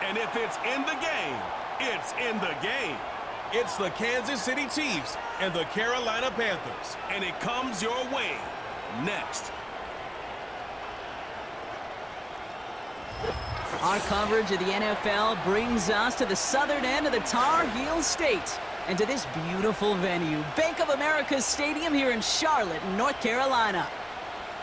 And if it's in the game, it's in the game. It's the Kansas City Chiefs and the Carolina Panthers, and it comes your way next. Our coverage of the NFL brings us to the southern end of the Tar Heel State and to this beautiful venue, Bank of America Stadium here in Charlotte, North Carolina.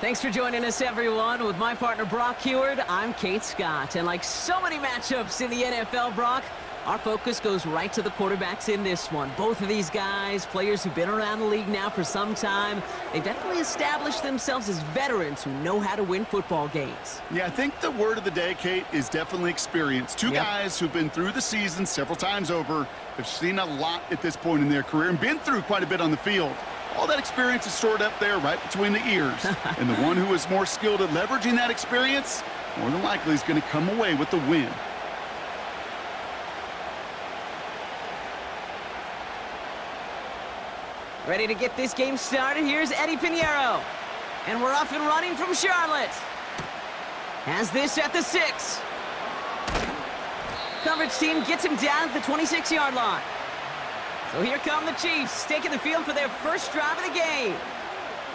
Thanks for joining us, everyone. With my partner, Brock Heward, I'm Kate Scott. And like so many matchups in the NFL, Brock, our focus goes right to the quarterbacks in this one. Both of these guys, players who've been around the league now for some time, they've definitely established themselves as veterans who know how to win football games. Yeah, I think the word of the day, Kate, is definitely experience. Two guys who've been through the season several times over, have seen a lot at this point in their career and been through quite a bit on the field. All that experience is stored up there right between the ears. And the one who is more skilled at leveraging that experience, more than likely is going to come away with the win. Ready to get this game started? Here's Eddie Pinheiro. And we're off and running from Charlotte. Has this at the 6. Coverage team gets him down at the 26-yard line. So here come the Chiefs, taking the field for their first drive of the game.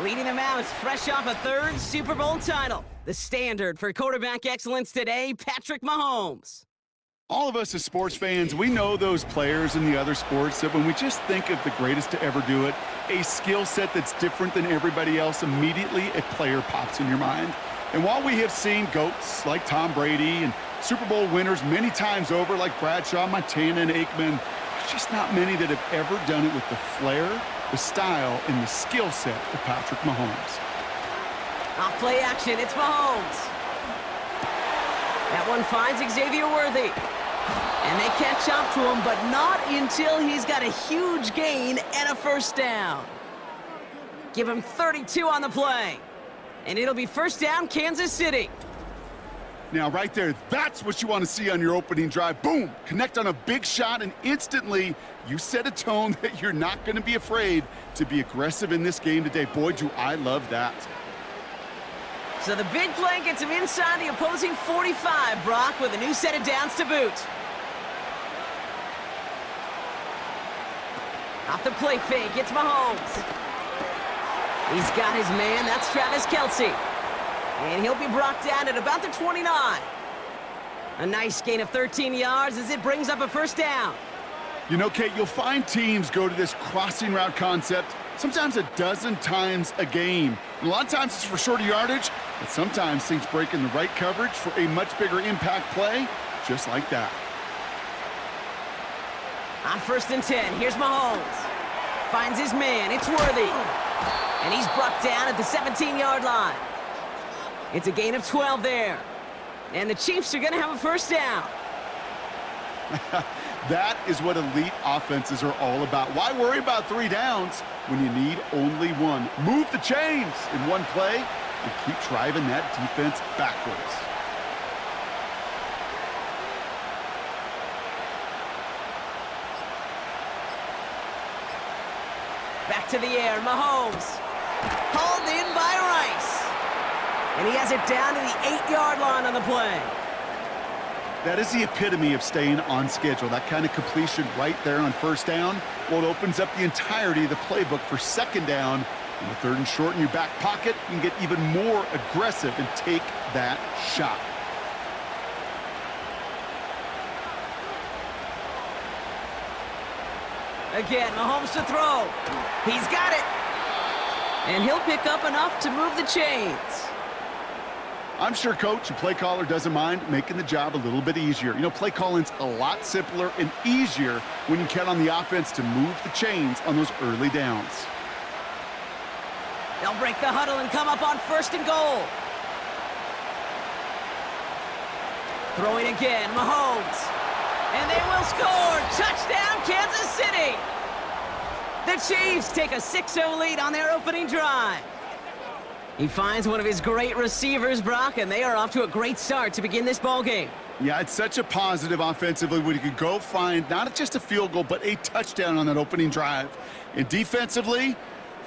Leading them out, fresh off a 3rd Super Bowl title. The standard for quarterback excellence today, Patrick Mahomes. All of us as sports fans, we know those players in the other sports that when we just think of the greatest to ever do it, a skill set that's different than everybody else, immediately a player pops in your mind. And while we have seen GOATs like Tom Brady and Super Bowl winners many times over like Bradshaw, Montana, and Aikman, there's just not many that have ever done it with the flair, the style, and the skill set of Patrick Mahomes. Off play action, it's Mahomes. That one finds Xavier Worthy. And they catch up to him, but not until he's got a huge gain and a first down. Give him 32 on the play. And it'll be first down, Kansas City. Now, right there, that's what you want to see on your opening drive. Boom! Connect on a big shot, and instantly you set a tone that you're not going to be afraid to be aggressive in this game today. Boy, do I love that. So the big play gets him inside the opposing 45, Brock, with a new set of downs to boot. Off the play fake, it's Mahomes. He's got his man, that's Travis Kelce. And he'll be brought down at about the 29. A nice gain of 13 yards as it brings up a first down. You know, Kate, you'll find teams go to this crossing route concept sometimes a dozen times a game. And a lot of times it's for shorter yardage, but sometimes things break in the right coverage for a much bigger impact play, just like that. On 1st and 10, here's Mahomes. Finds his man, it's Worthy. And he's brought down at the 17-yard line. It's a gain of 12 there. And the Chiefs are going to have a first down. That is what elite offenses are all about. Why worry about 3 downs when you need only 1? Move the chains in one play and keep driving that defense backwards. Back to the air, Mahomes. Hauled in by Rice. And he has it down to the 8-yard line on the play. That is the epitome of staying on schedule. That kind of completion right there on first down. Well, it opens up the entirety of the playbook for second down. In the 3rd and short in your back pocket, you can get even more aggressive and take that shot. Again, Mahomes to throw. He's got it. And he'll pick up enough to move the chains. I'm sure coach and play caller doesn't mind making the job a little bit easier. You know, play calling's a lot simpler and easier when you count on the offense to move the chains on those early downs. They'll break the huddle and come up on 1st and goal. Throwing again, Mahomes. And they will score. Touchdown, Kansas City. The Chiefs take a 6-0 lead on their opening drive. He finds one of his great receivers, Brock, and they are off to a great start to begin this ballgame. Yeah, it's such a positive offensively when you can go find not just a field goal, but a touchdown on that opening drive. And defensively,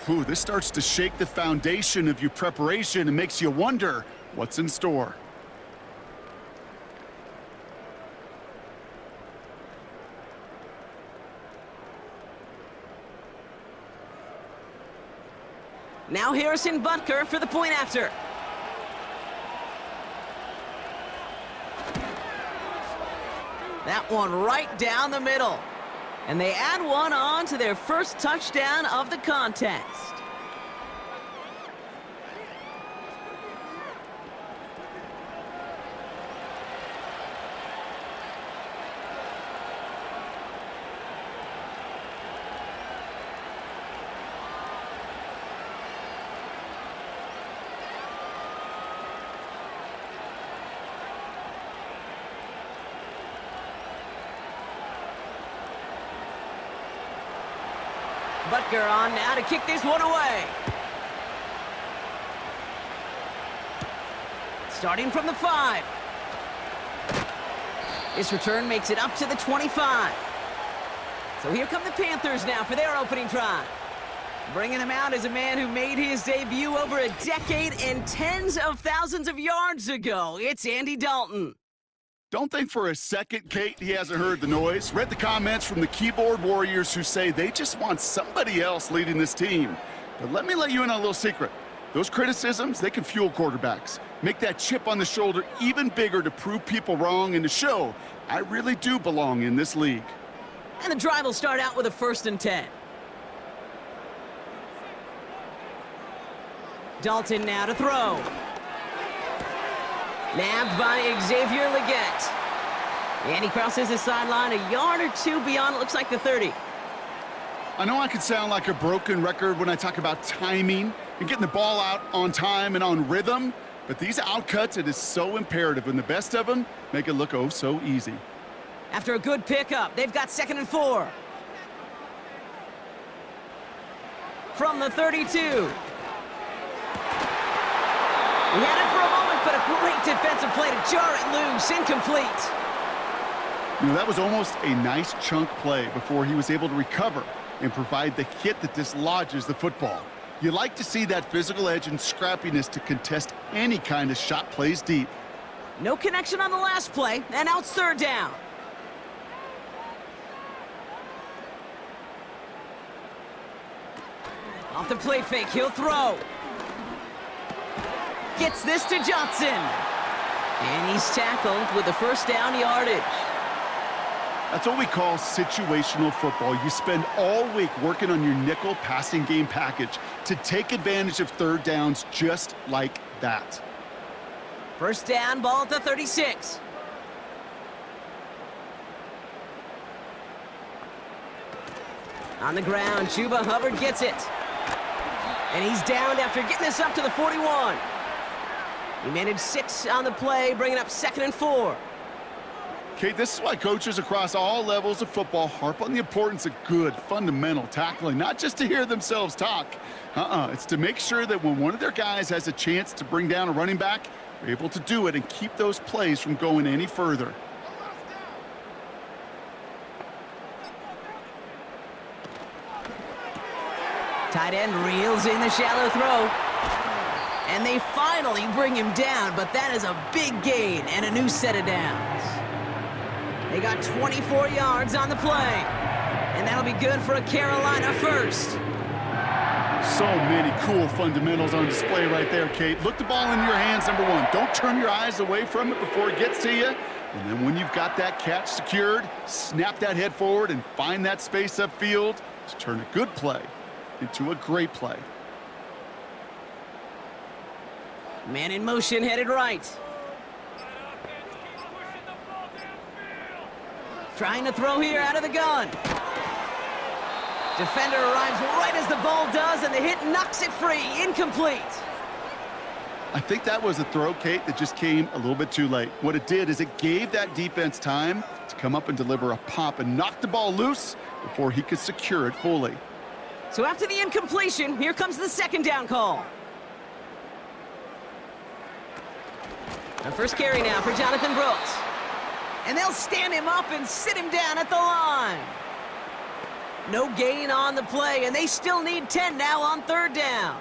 this starts to shake the foundation of your preparation and makes you wonder what's in store. Now Harrison Butker for the point after. That one right down the middle. And they add one on to their first touchdown of the contest. Butker on now to kick this one away. Starting from the 5. This return makes it up to the 25. So here come the Panthers now for their opening drive. Bringing him out is a man who made his debut over a decade and tens of thousands of yards ago. It's Andy Dalton. Don't think for a second, Kate, he hasn't heard the noise. Read the comments from the keyboard warriors who say they just want somebody else leading this team. But let me let you in on a little secret. Those criticisms, they can fuel quarterbacks. Make that chip on the shoulder even bigger to prove people wrong and to show I really do belong in this league. And the drive will start out with a 1st and 10. Dalton now to throw. Nabbed by Xavier Leggett. And he crosses the sideline a yard or two beyond, it looks like the 30. I know I could sound like a broken record when I talk about timing and getting the ball out on time and on rhythm, but these outcuts, it is so imperative, and the best of them make it look oh so easy. After a good pickup, they've got 2nd and 4. From the 32. He had it for a moment, but a great defensive play to jar it loose. Incomplete. You know, that was almost a nice chunk play before he was able to recover and provide the hit that dislodges the football. You like to see that physical edge and scrappiness to contest any kind of shot plays deep. No connection on the last play, and now it's 3rd down. Off the play fake, he'll throw. Gets this to Johnson. And he's tackled with the 1st down yardage. That's what we call situational football. You spend all week working on your nickel passing game package to take advantage of 3rd downs just like that. 1st down, ball at the 36. On the ground, Chuba Hubbard gets it. And he's downed after getting this up to the 41. He managed 6 on the play, bringing up 2nd and 4. Kate, this is why coaches across all levels of football harp on the importance of good, fundamental tackling, not just to hear themselves talk. It's to make sure that when one of their guys has a chance to bring down a running back, they're able to do it and keep those plays from going any further. Tight end reels in the shallow throw. And they finally bring him down, but that is a big gain and a new set of downs. They got 24 yards on the play. And that'll be good for a Carolina 1st. So many cool fundamentals on display right there, Kate. Look the ball in your hands, number 1. Don't turn your eyes away from it before it gets to you. And then when you've got that catch secured, snap that head forward and find that space upfield to turn a good play into a great play. Man in motion, headed right. Trying to throw here out of the gun. Defender arrives right as the ball does, and the hit knocks it free. Incomplete. I think that was a throw, Kate, that just came a little bit too late. What it did is it gave that defense time to come up and deliver a pop and knock the ball loose before he could secure it fully. So after the incompletion, here comes the 2nd down call. The 1st carry now for Jonathan Brooks. And they'll stand him up and sit him down at the line. No gain on the play, and they still need 10 now on 3rd down.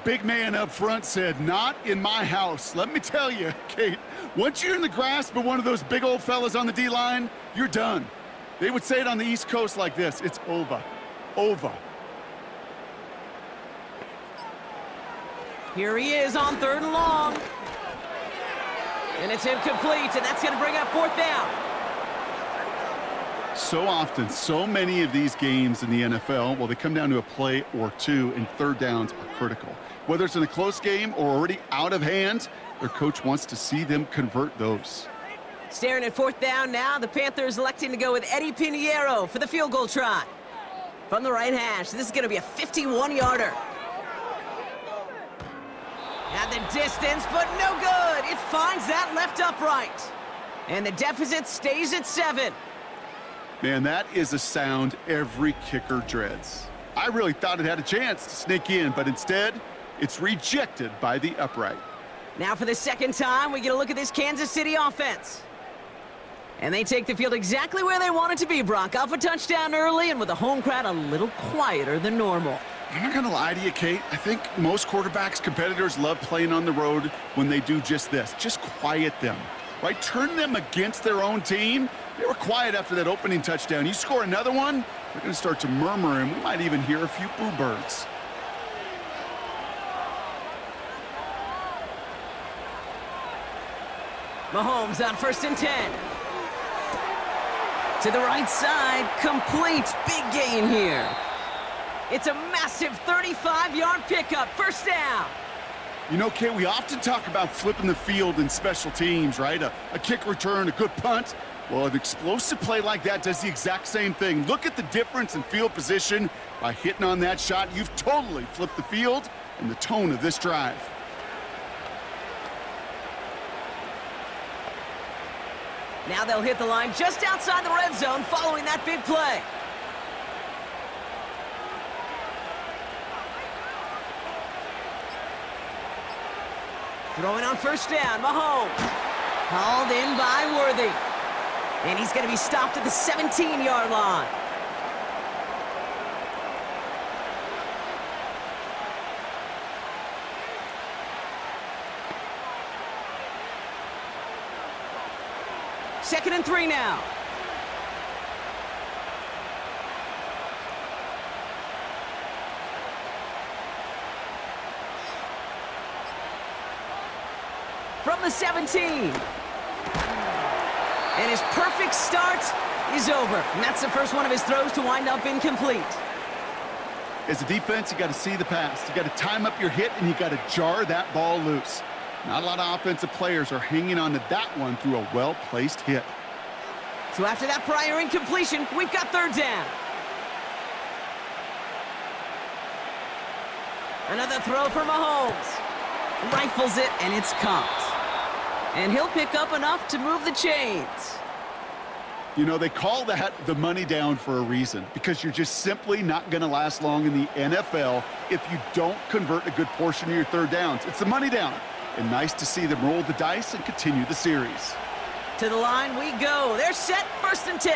Big man up front said, not in my house. Let me tell you, Kate, once you're in the grasp of one of those big old fellas on the D-line, you're done. They would say it on the East Coast like this: it's over. Over. Here he is on 3rd and long. And it's incomplete, and that's going to bring up 4th down. So often, so many of these games in the NFL, well, they come down to a play or two, and 3rd downs are critical. Whether it's in a close game or already out of hand, their coach wants to see them convert those. Staring at 4th down now, the Panthers electing to go with Eddie Pinheiro for the field goal try. From the right hash, this is going to be a 51-yarder. At the distance, but no good. It finds that left upright. And the deficit stays at 7. Man, that is a sound every kicker dreads. I really thought it had a chance to sneak in, but instead, it's rejected by the upright. Now for the 2nd time, we get a look at this Kansas City offense. And they take the field exactly where they want it to be, Brock. Up a touchdown early and with the home crowd a little quieter than normal. I'm not going to lie to you, Kate. I think most quarterbacks, competitors love playing on the road when they do just this. Just quiet them, right? Turn them against their own team. They were quiet after that opening touchdown. You score another one, they're going to start to murmur, and we might even hear a few boo birds. Mahomes on 1st and 10. To the right side, complete. Big gain here. It's a massive 35-yard pickup, 1st down. You know, Kate, we often talk about flipping the field in special teams, right? A kick return, a good punt. Well, an explosive play like that does the exact same thing. Look at the difference in field position by hitting on that shot. You've totally flipped the field and the tone of this drive. Now they'll hit the line just outside the red zone following that big play. Throwing on 1st down, Mahomes. Hauled in by Worthy. And he's going to be stopped at the 17-yard line. Second and 3 now. From the 17. And his perfect start is over. And that's the first one of his throws to wind up incomplete. As a defense, you got to see the pass. You got to time up your hit, and you got to jar that ball loose. Not a lot of offensive players are hanging on to that one through a well-placed hit. So after that prior incompletion, we've got 3rd down. Another throw for Mahomes. Rifles it, and it's caught. And he'll pick up enough to move the chains. You know, they call that the money down for a reason, because you're just simply not going to last long in the NFL if you don't convert a good portion of your 3rd downs. It's the money down. And nice to see them roll the dice and continue the series. To the line we go. They're set, 1st and 10.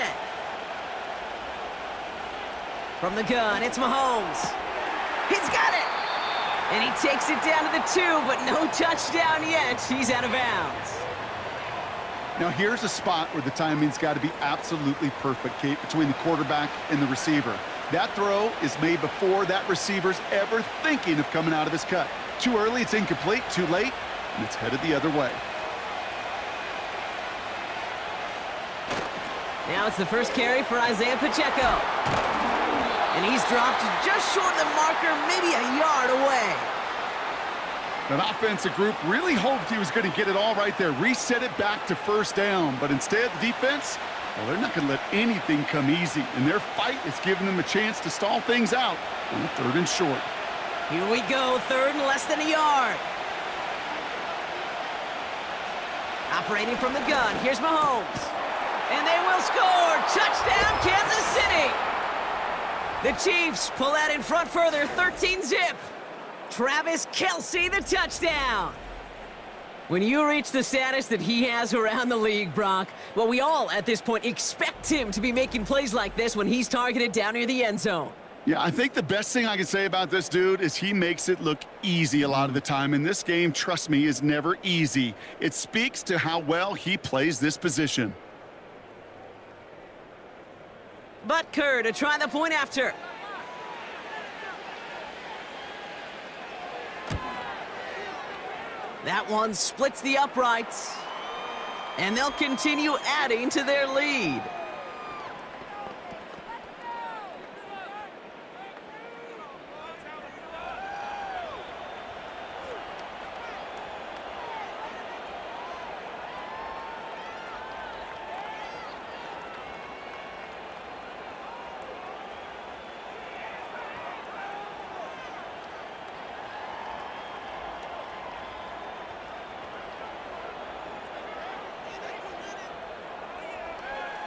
From the gun, it's Mahomes. He's got it! And he takes it down to the 2, but no touchdown yet. He's out of bounds. Now here's a spot where the timing's got to be absolutely perfect, Kate, between the quarterback and the receiver. That throw is made before that receiver's ever thinking of coming out of his cut. Too early, it's incomplete. Too late, and it's headed the other way. Now it's the first carry for Isaiah Pacheco. And he's dropped just short of the marker, maybe a yard away. That offensive group really hoped he was going to get it all right there, reset it back to 1st down. But instead, the defense, well, they're not going to let anything come easy. And their fight is giving them a chance to stall things out on the 3rd and short. Here we go, 3rd and less than a yard. Operating from the gun, here's Mahomes. And they will score! Touchdown, Kansas City! The Chiefs pull out in front further, 13-zip. Travis Kelce, the touchdown. When you reach the status that he has around the league, Brock, well, we all at this point expect him to be making plays like this when he's targeted down near the end zone. Yeah, I think the best thing I can say about this dude is he makes it look easy a lot of the time. And this game, trust me, is never easy. It speaks to how well he plays this position. Butker to try the point after. That one splits the uprights. And they'll continue adding to their lead.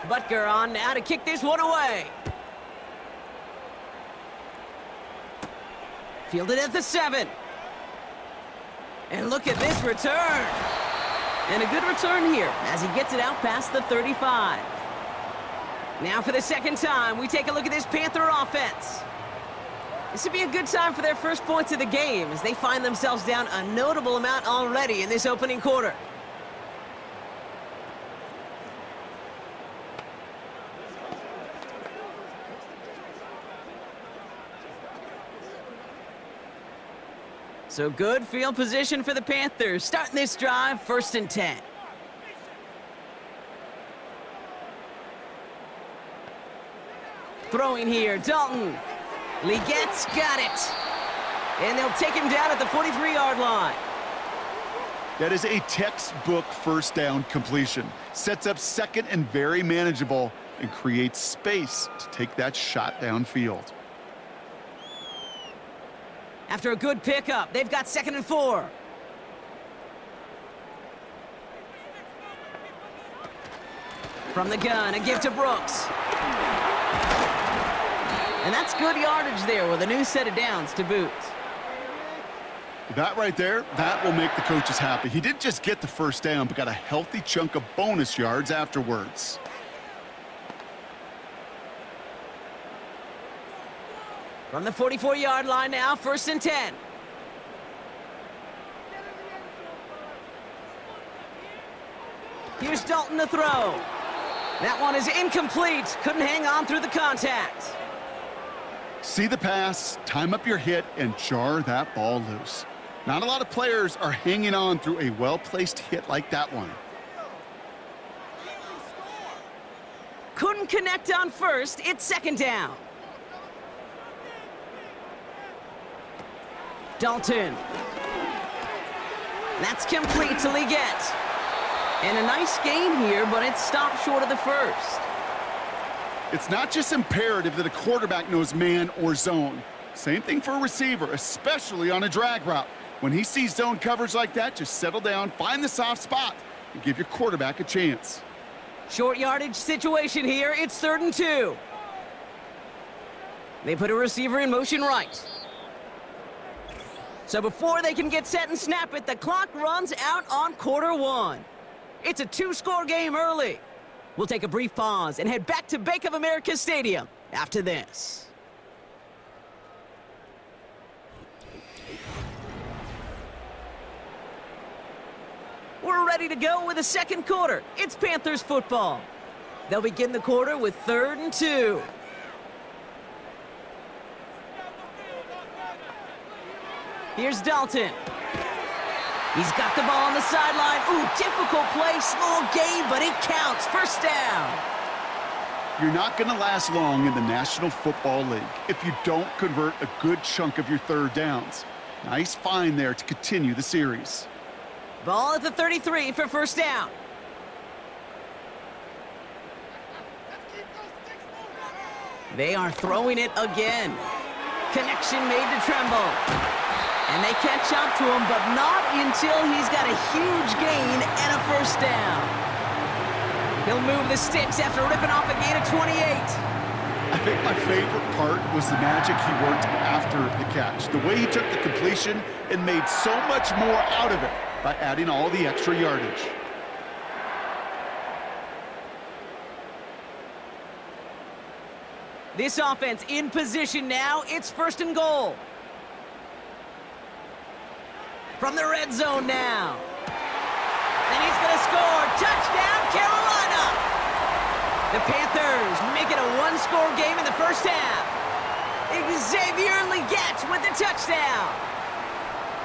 Butker on now to kick this one away. Fielded at the 7. And look at this return. And a good return here as he gets it out past the 35. Now for the second time, we take a look at this Panther offense. This would be a good time for their first points of the game as they find themselves down a notable amount already in this opening quarter. So good field position for the Panthers. Starting this drive, 1st and 10. Throwing here, Dalton. Legette's got it. And they'll take him down at the 43-yard line. That is a textbook first down completion. Sets up second and very manageable and creates space to take that shot downfield. After a good pickup, they've got 2nd and 4. From the gun, a give to Brooks. And that's good yardage there with a new set of downs to boot. That right there, that will make the coaches happy. He didn't just get the first down, but got a healthy chunk of bonus yards afterwards. From the 44-yard line now, 1st and 10. Here's Dalton to throw. That one is incomplete. Couldn't hang on through the contact. See the pass, time up your hit, and jar that ball loose. Not a lot of players are hanging on through a well-placed hit like that one. Couldn't connect on 1st. It's 2nd down. Dalton. That's complete to Legette. And a nice gain here, but it's stopped short of the 1st. It's not just imperative that a quarterback knows man or zone. Same thing for a receiver, especially on a drag route. When he sees zone coverage like that, just settle down, find the soft spot, and give your quarterback a chance. Short yardage situation here. It's 3rd and 2. They put a receiver in motion right. So before they can get set and snap it, the clock runs out on quarter 1. It's a 2-score game early. We'll take a brief pause and head back to Bank of America Stadium after this. We're ready to go with the second quarter. It's Panthers football. They'll begin the quarter with 3rd and 2. Here's Dalton. He's got the ball on the sideline. Ooh, difficult play, small gain, but it counts. 1st down. You're not going to last long in the National Football League if you don't convert a good chunk of your 3rd downs. Nice find there to continue the series. Ball at the 33 for 1st down. They are throwing it again. Connection made to Tremble. And they catch up to him, but not until he's got a huge gain and a 1st down. He'll move the sticks after ripping off a gain of 28. I think my favorite part was the magic he worked after the catch. The way he took the completion and made so much more out of it by adding all the extra yardage. This offense in position now. It's 1st and goal. From the red zone now. And he's going to score. Touchdown, Carolina! The Panthers make it a 1-score game in the 1st half. Xavier Legette with the touchdown.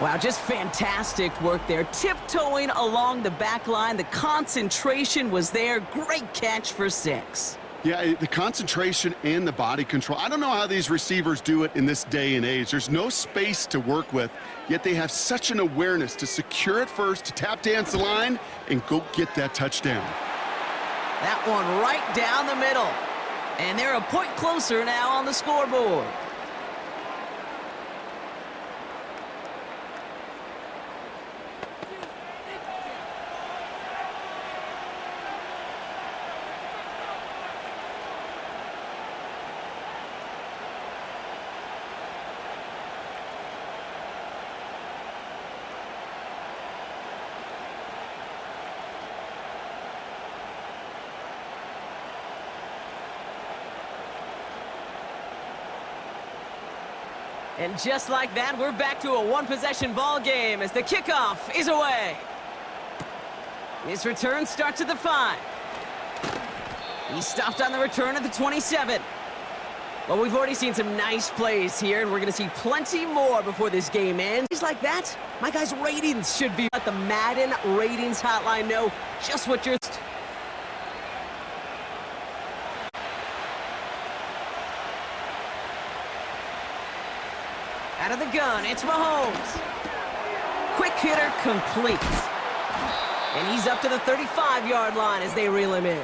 Wow, just fantastic work there. Tiptoeing along the back line. The concentration was there. Great catch for 6. Yeah, the concentration and the body control. I don't know how these receivers do it in this day and age. There's no space to work with, yet they have such an awareness to secure it first, to tap dance the line, and go get that touchdown. That one right down the middle. And they're a point closer now on the scoreboard. And just like that, we're back to a one-possession ball game as the kickoff is away. His return starts at the 5. He stopped on the return at the 27. Well, we've already seen some nice plays here, and we're going to see plenty more before this game ends. Just like that, my guys' ratings should be. Let the Madden ratings hotline know just what you're... Out of the gun, it's Mahomes. Quick hitter complete. And he's up to the 35-yard line as they reel him in.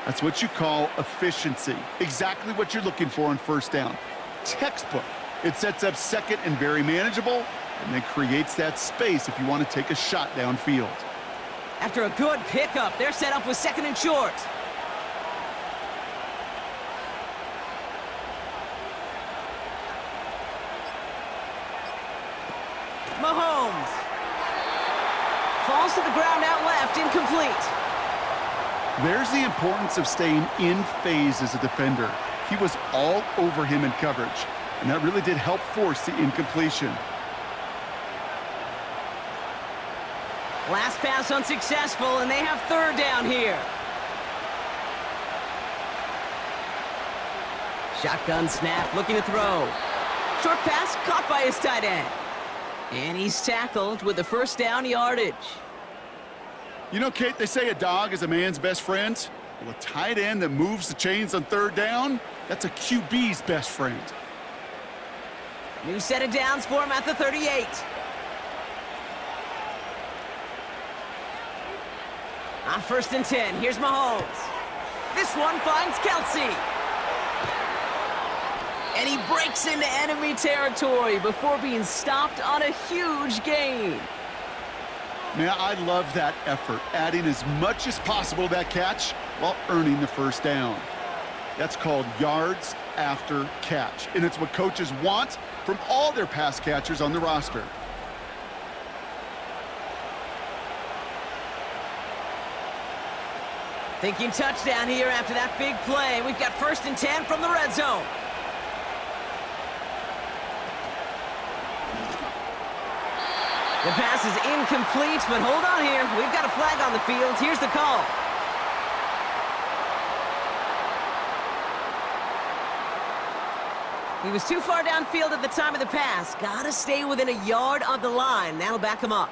That's what you call efficiency. Exactly what you're looking for on first down. Textbook. It sets up second and very manageable, and then creates that space if you want to take a shot downfield. After a good pickup, they're set up with second and short. Mahomes falls to the ground out left, incomplete. There's the importance of staying in phase as a defender. He was all over him in coverage, and that really did help force the incompletion. Last pass unsuccessful, and they have third down here. Shotgun snap, looking to throw. Short pass caught by his tight end. And he's tackled with the first down yardage. You know, Kate, they say a dog is a man's best friend. Well, a tight end that moves the chains on third down, that's a QB's best friend. New set of downs for him at the 38. On first and 10, here's Mahomes. This one finds Kelsey. And he breaks into enemy territory before being stopped on a huge gain. Man, I love that effort, adding as much as possible to that catch while earning the first down. That's called yards after catch, and it's what coaches want from all their pass catchers on the roster. Thinking touchdown here after that big play. We've got first and 10 from the red zone. The pass is incomplete, but hold on here. We've got a flag on the field. Here's the call. He was too far downfield at the time of the pass. Gotta stay within a yard of the line. That'll back him up.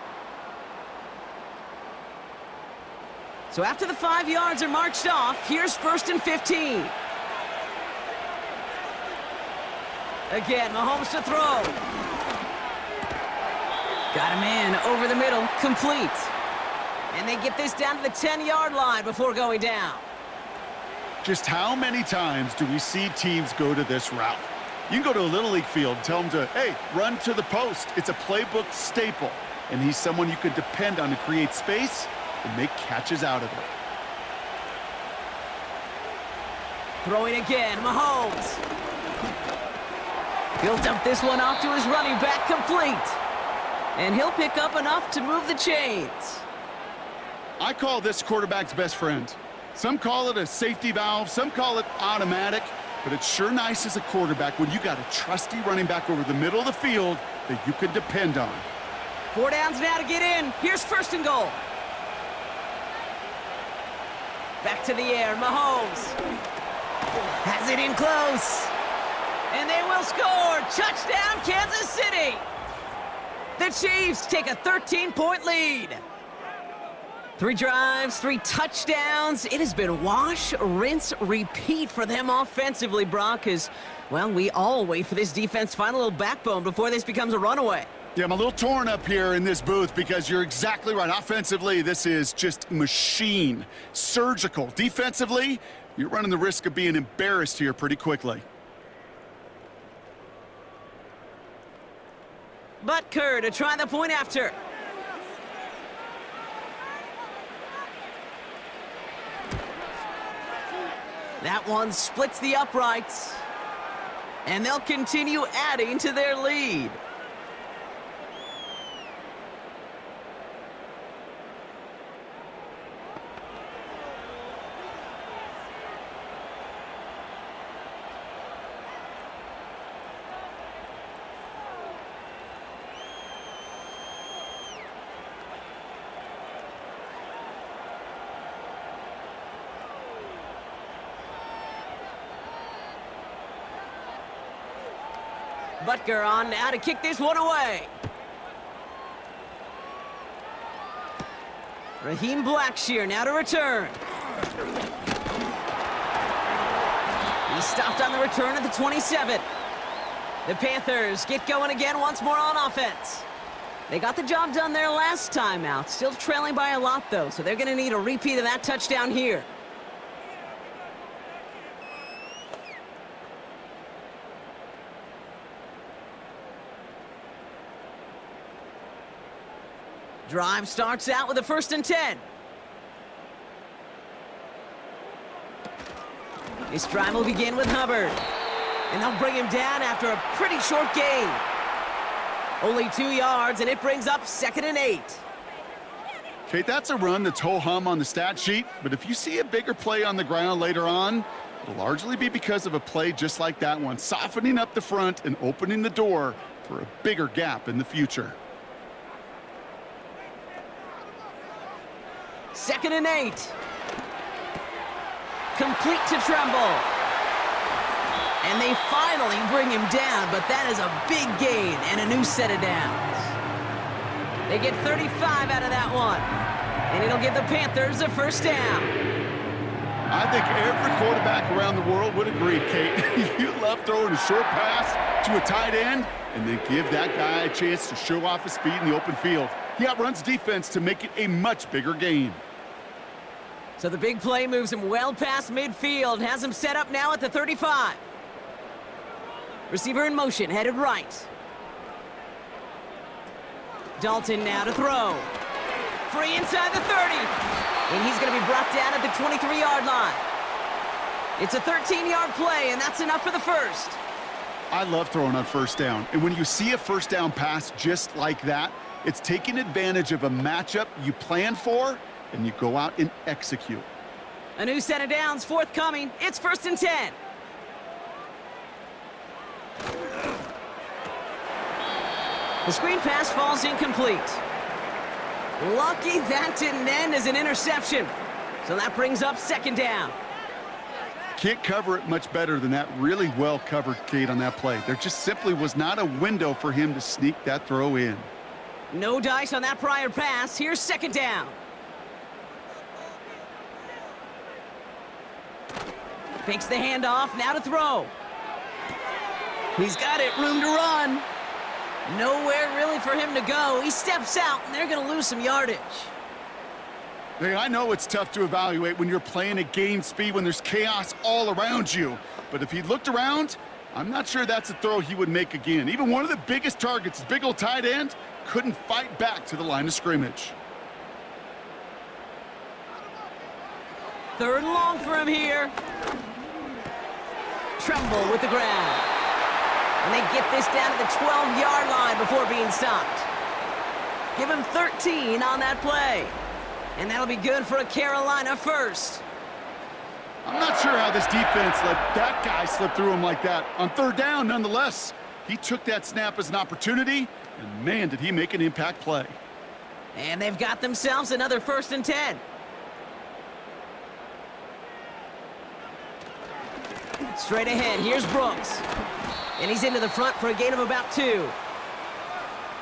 So after the 5 yards are marched off, here's first and 15. Again, Mahomes to throw. Got him in over the middle, complete. And they get this down to the 10-yard line before going down. Just how many times do we see teams go to this route? You can go to a Little League field, tell them to, hey, run to the post. It's a playbook staple, and he's someone you could depend on to create space and make catches out of it. Throwing again, Mahomes. He'll dump this one off to his running back, complete. And he'll pick up enough to move the chains. I call this quarterback's best friend. Some call it a safety valve, some call it automatic, but it's sure nice as a quarterback when you got a trusty running back over the middle of the field that you can depend on. 4 downs now to get in. Here's first and goal. Back to the air, Mahomes. Has it in close. And they will score. Touchdown, Kansas City. The Chiefs take a 13-point lead. 3 drives, 3 touchdowns. It has been wash, rinse, repeat for them offensively, Brock, as, well, we all wait for this defense to find a little backbone before this becomes a runaway. Yeah, I'm a little torn up here in this booth because you're exactly right. Offensively, this is just machine, surgical. Defensively, you're running the risk of being embarrassed here pretty quickly. Butker to try the point after. That one splits the uprights. And they'll continue adding to their lead. Butker on now to kick this one away. Raheem Blackshear now to return. He stopped on the return at the 27. The Panthers get going again once more on offense. They got the job done their last time out. Still trailing by a lot, though, so they're going to need a repeat of that touchdown here. Drive starts out with a 1st and 10. This drive will begin with Hubbard. And they'll bring him down after a pretty short gain. Only 2 yards, and it brings up 2nd and 8. Kate, that's a run that's ho-hum on the stat sheet, but if you see a bigger play on the ground later on, it'll largely be because of a play just like that one, softening up the front and opening the door for a bigger gap in the future. 2nd and 8. Complete to Tremble. And they finally bring him down, but that is a big gain and a new set of downs. They get 35 out of that one. And it'll give the Panthers a 1st down. I think every quarterback around the world would agree, Kate. You love throwing a short pass to a tight end and then give that guy a chance to show off his speed in the open field. He outruns defense to make it a much bigger gain. So the big play moves him well past midfield, has him set up now at the 35. Receiver in motion, headed right. Dalton now to throw. Free inside the 30. And he's going to be brought down at the 23-yard line. It's a 13-yard play, and that's enough for the 1st. I love throwing on 1st down. And when you see a 1st down pass just like that, it's taking advantage of a matchup you plan for, and you go out and execute. A new set of downs forthcoming. It's 1st and 10. The screen pass falls incomplete. Lucky that didn't end as an interception. So that brings up 2nd down. Can't cover it much better than that. Really well covered, Kate, on that play. There just simply was not a window for him to sneak that throw in. No dice on that prior pass. Here's 2nd down. Fakes the handoff, now to throw. He's got it, room to run. Nowhere really for him to go. He steps out, and they're going to lose some yardage. Hey, I know it's tough to evaluate when you're playing at game speed when there's chaos all around you. But if he looked around, I'm not sure that's a throw he would make again. Even one of the biggest targets, his big old tight end, couldn't fight back to the line of scrimmage. 3rd and long for him here. Tremble with the grab. And they get this down to the 12-yard line before being stopped. Give him 13 on that play. And that'll be good for a Carolina 1st. I'm not sure how this defense let that guy slip through him like that. On 3rd down, nonetheless, he took that snap as an opportunity, and man, did he make an impact play. And they've got themselves another 1st and 10. Straight ahead, here's Brooks. And he's into the front for a gain of about 2.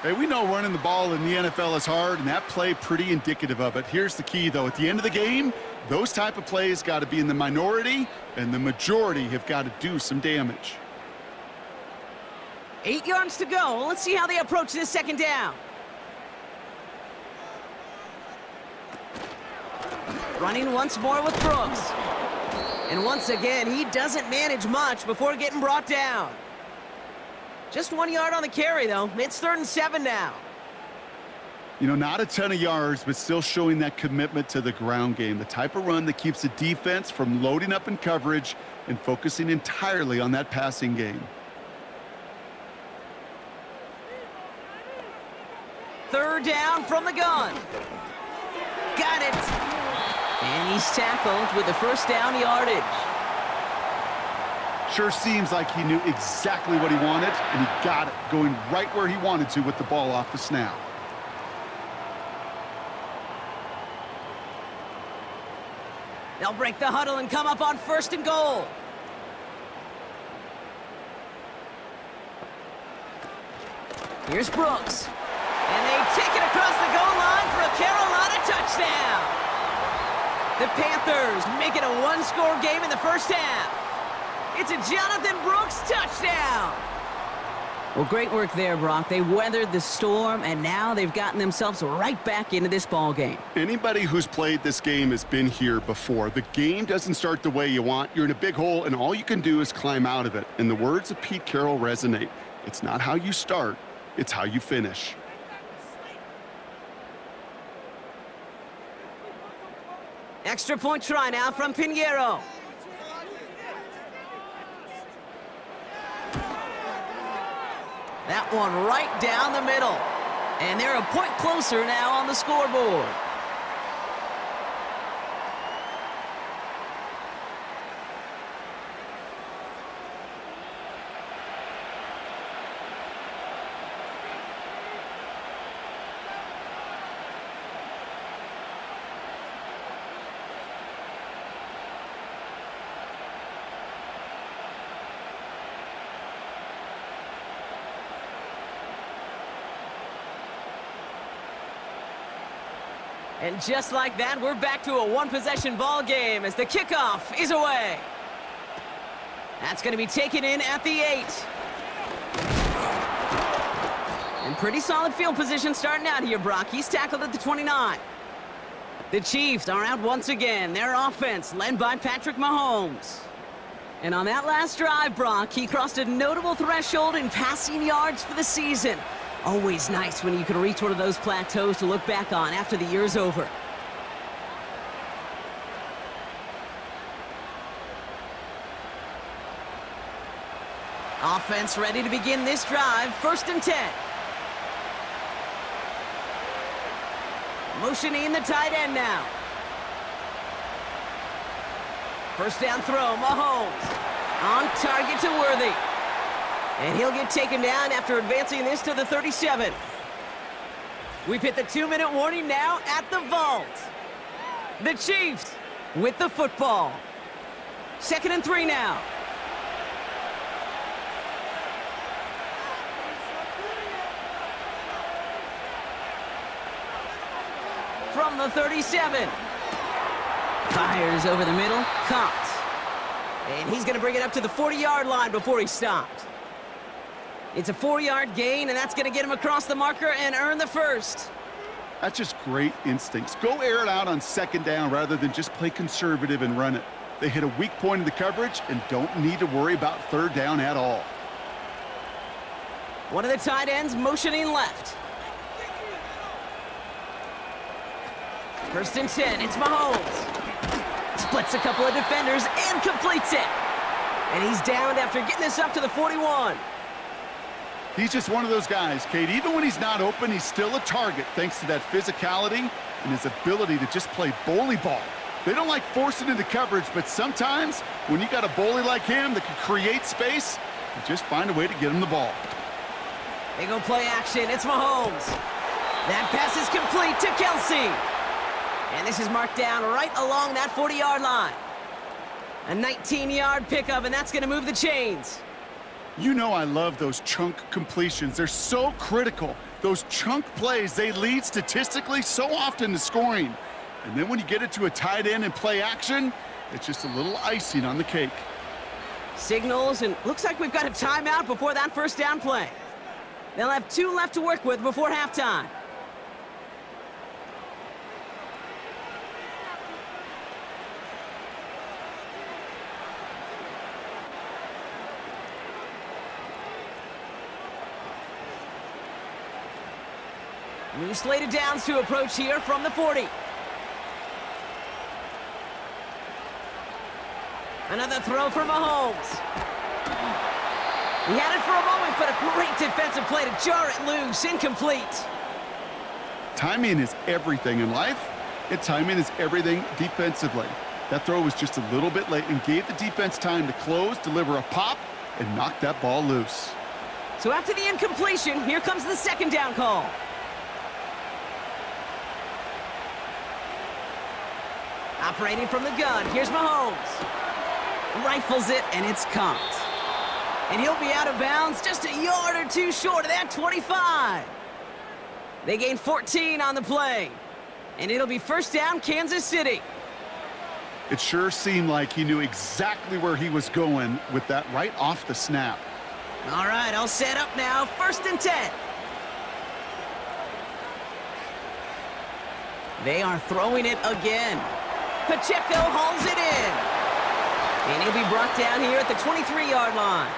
Hey, we know running the ball in the NFL is hard, and that play pretty indicative of it. Here's the key, though. At the end of the game, those type of plays got to be in the minority, and the majority have got to do some damage. 8 yards to go. Let's see how they approach this second down. Running once more with Brooks. And once again, he doesn't manage much before getting brought down. Just 1 yard on the carry, though. It's 3rd and 7 now. You know, not a ton of yards, but still showing that commitment to the ground game. The type of run that keeps the defense from loading up in coverage and focusing entirely on that passing game. 3rd down from the gun. Got it. And he's tackled with the 1st down yardage. Sure seems like he knew exactly what he wanted, and he got it, going right where he wanted to with the ball off the snap. They'll break the huddle and come up on 1st and goal. Here's Brooks. And they take it across the goal line for a Carolina touchdown. The Panthers make it a one-score game in the 1st half. It's a Jonathan Brooks touchdown. Well, great work there, Brock. They weathered the storm, and now they've gotten themselves right back into this ball game. Anybody who's played this game has been here before. The game doesn't start the way you want. You're in a big hole, and all you can do is climb out of it. And the words of Pete Carroll resonate. It's not how you start, it's how you finish. Extra point try now from Pinheiro. That one right down the middle. And they're a point closer now on the scoreboard. And just like that, we're back to a one-possession ball game as the kickoff is away. That's going to be taken in at the 8. And pretty solid field position starting out here, Brock. He's tackled at the 29. The Chiefs are out once again. Their offense led by Patrick Mahomes. And on that last drive, Brock, he crossed a notable threshold in passing yards for the season. Always nice when you can reach one of those plateaus to look back on after the year's over. Offense ready to begin this drive. 1st and 10. Motioning the tight end now. 1st down throw, Mahomes. On target to Worthy. And he'll get taken down after advancing this to the 37. We've hit the 2-minute warning now at the vault. The Chiefs with the football. 2nd and 3 now. From the 37. Fires over the middle, caught. And he's going to bring it up to the 40-yard line before he stopped. It's a 4-yard gain, and that's going to get him across the marker and earn the 1st. That's just great instincts. Go air it out on 2nd down rather than just play conservative and run it. They hit a weak point in the coverage and don't need to worry about 3rd down at all. One of the tight ends motioning left. 1st and 10, it's Mahomes. Splits a couple of defenders and completes it. And he's downed after getting this up to the 41. He's just one of those guys, Kate. Even when he's not open, he's still a target thanks to that physicality and his ability to just play bully ball. They don't like forcing into coverage, but sometimes when you got a bully like him that can create space, you just find a way to get him the ball. They go play action. It's Mahomes. That pass is complete to Kelsey. And this is marked down right along that 40-yard line. A 19-yard pickup, and that's going to move the chains. You know I love those chunk completions. They're so critical. Those chunk plays, they lead statistically so often to scoring. And then when you get it to a tight end and play action, it's just a little icing on the cake. Signals, and looks like we've got a timeout before that first down play. They'll have 2 left to work with before halftime. New slated downs to approach here from the 40. Another throw from Mahomes. He had it for a moment, but a great defensive play to jar it loose. Incomplete. Timing is everything in life, and timing is everything defensively. That throw was just a little bit late and gave the defense time to close, deliver a pop, and knock that ball loose. So after the incompletion, here comes the second down call. Operating from the gun, here's Mahomes. Rifles it, and it's caught. And he'll be out of bounds just a yard or 2 short of that 25. They gain 14 on the play. And it'll be first down, Kansas City. It sure seemed like he knew exactly where he was going with that right off the snap. All right, all set up now. 1st and 10. They are throwing it again. Pacheco hauls it in. And he'll be brought down here at the 23-yard line.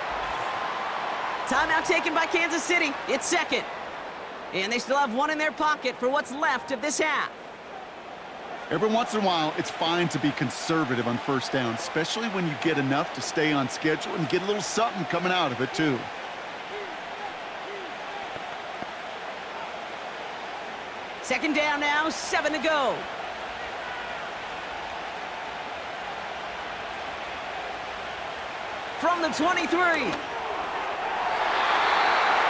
Timeout taken by Kansas City. It's second. And they still have 1 in their pocket for what's left of this half. Every once in a while, it's fine to be conservative on first down, especially when you get enough to stay on schedule and get a little something coming out of it, too. Second down now, 7 to go. From the 23.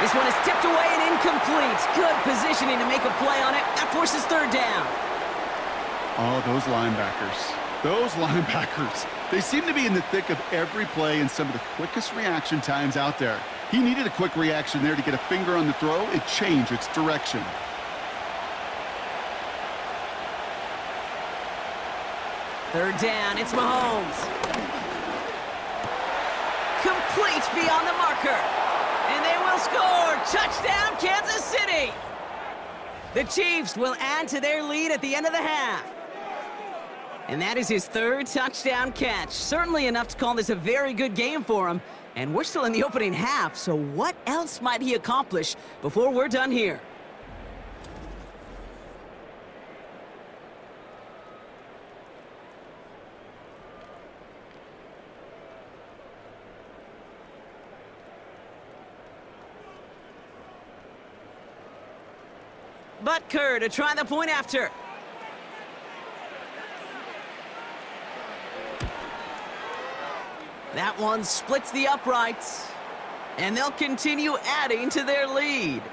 This one is tipped away and incomplete. Good positioning to make a play on it. That forces 3rd down. Oh, those linebackers. Those linebackers. They seem to be in the thick of every play and some of the quickest reaction times out there. He needed a quick reaction there to get a finger on the throw and change its direction. Third down, it's Mahomes. Complete beyond the marker. And they will score. Touchdown, Kansas City. The Chiefs will add to their lead at the end of the half. And that is his 3rd touchdown catch. Certainly enough to call this a very good game for him. And we're still in the opening half, so what else might he accomplish before we're done here? Butker to try the point after. That one splits the uprights. And they'll continue adding to their lead.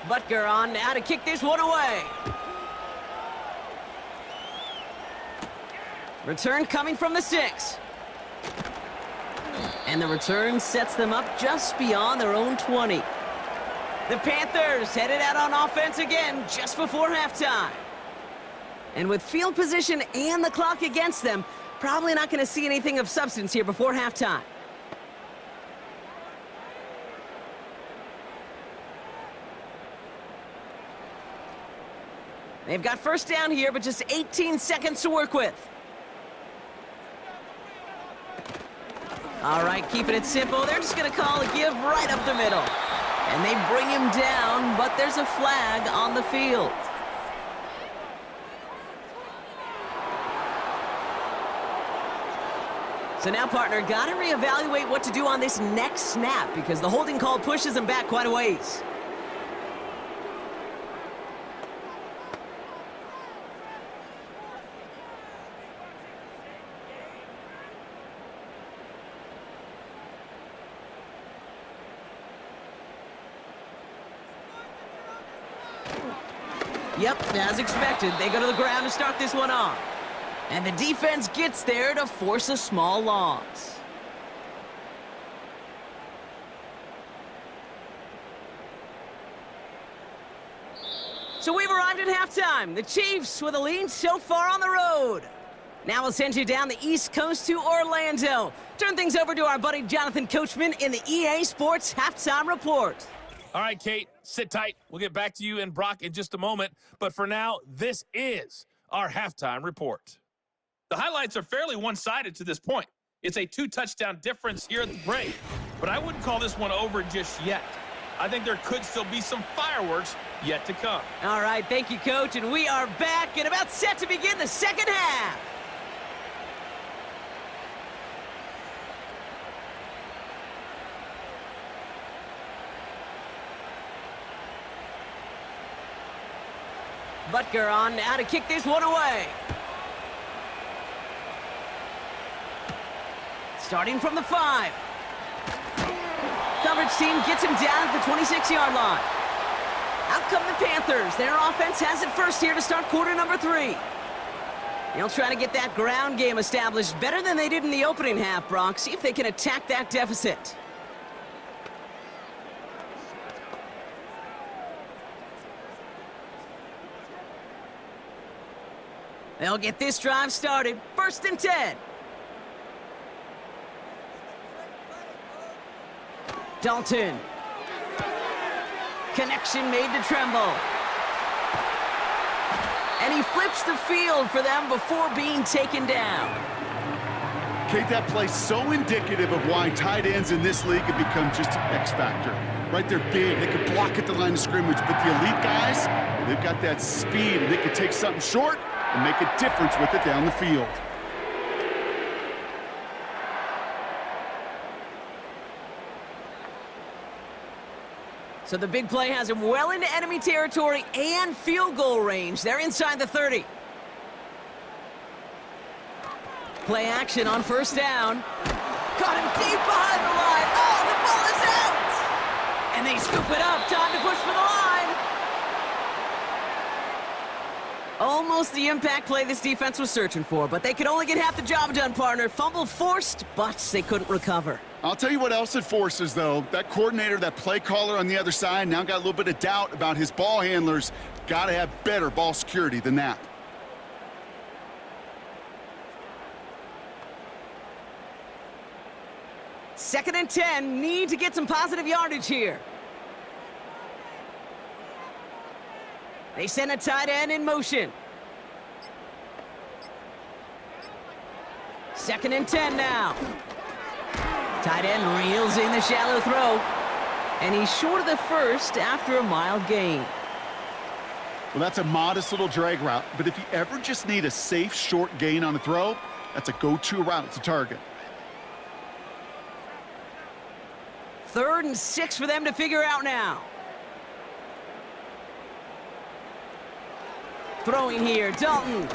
Butker on now to kick this one away. Return coming from the 6. And the return sets them up just beyond their own 20. The Panthers headed out on offense again just before halftime. And with field position and the clock against them, probably not going to see anything of substance here before halftime. They've got first down here, but just 18 seconds to work with. All right, keeping it simple. They're just going to call a give right up the middle. And they bring him down, but there's a flag on the field. So now, partner, gotta reevaluate what to do on this next snap because the holding call pushes them back quite a ways. Yep, as expected, they go to the ground to start this one off. And the defense gets there to force a small loss. So we've arrived at halftime. The Chiefs with a lead so far on the road. Now we'll send you down the East Coast to Orlando. Turn things over to our buddy Jonathan Coachman in the EA Sports Halftime Report. All right, Kate, sit tight. We'll get back to you and Brock in just a moment. But for now, this is our halftime report. The highlights are fairly one-sided to this point. It's a 2-touchdown difference here at the break, but I wouldn't call this one over just yet. I think there could still be some fireworks yet to come. All right, thank you, Coach, and we are back and about set to begin the second half. Butker on now to kick this one away. Starting from the 5. Coverage team gets him down at the 26-yard line. Out come the Panthers. Their offense has it first here to start quarter number 3. They'll try to get that ground game established better than they did in the opening half, Brock. See if they can attack that deficit. They'll get this drive started. 1st and 10. Dalton. Connection made to Tremble. And he flips the field for them before being taken down. Kate, that play's so indicative of why tight ends in this league have become just an X factor. Right, they're big, they can block at the line of scrimmage, but the elite guys, they've got that speed, and they can take something short and make a difference with it down the field. So the big play has him well into enemy territory and field goal range. They're inside the 30. Play action on 1st down. Caught him deep behind the line. Oh, the ball is out! And they scoop it up. Time to push for the line. Almost the impact play this defense was searching for, but they could only get half the job done, partner. Fumble forced, but they couldn't recover. I'll tell you what else it forces, though. That coordinator, that play caller on the other side, now got a little bit of doubt about his ball handlers. Got to have better ball security than that. Second and 10, need to get some positive yardage here. They send a tight end in motion. 2nd and 10 now. Tight end reels in the shallow throw. And he's short of the 1st after a mild gain. Well, that's a modest little drag route, but if you ever just need a safe, short gain on a throw, that's a go-to route to target. 3rd and 6 for them to figure out now. Throwing here, Dalton.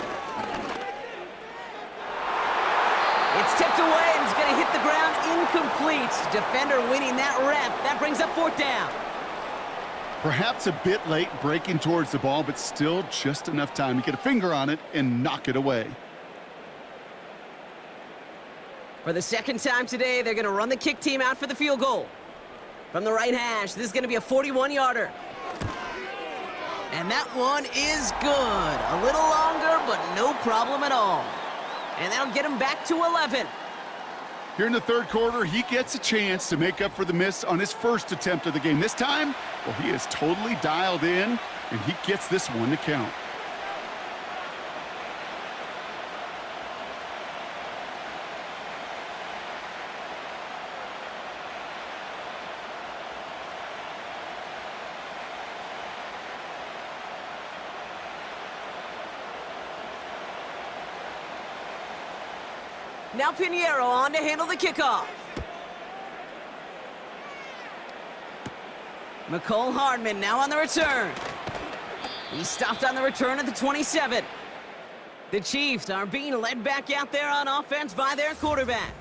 It's tipped away and it's going to hit the ground incomplete. Defender winning that rep. That brings up 4th down. Perhaps a bit late breaking towards the ball, but still just enough time to get a finger on it and knock it away. For the 2nd time today, they're going to run the kick team out for the field goal. From the right hash, this is going to be a 41-yarder. And that one is good. A little longer, but no problem at all. And that'll get him back to 11. Here in the 3rd quarter, he gets a chance to make up for the miss on his 1st attempt of the game. This time, well, he is totally dialed in, and he gets this one to count. Now Pinheiro on to handle the kickoff. McCole Hardman now on the return. He stopped on the return at the 27. The Chiefs are being led back out there on offense by their quarterback.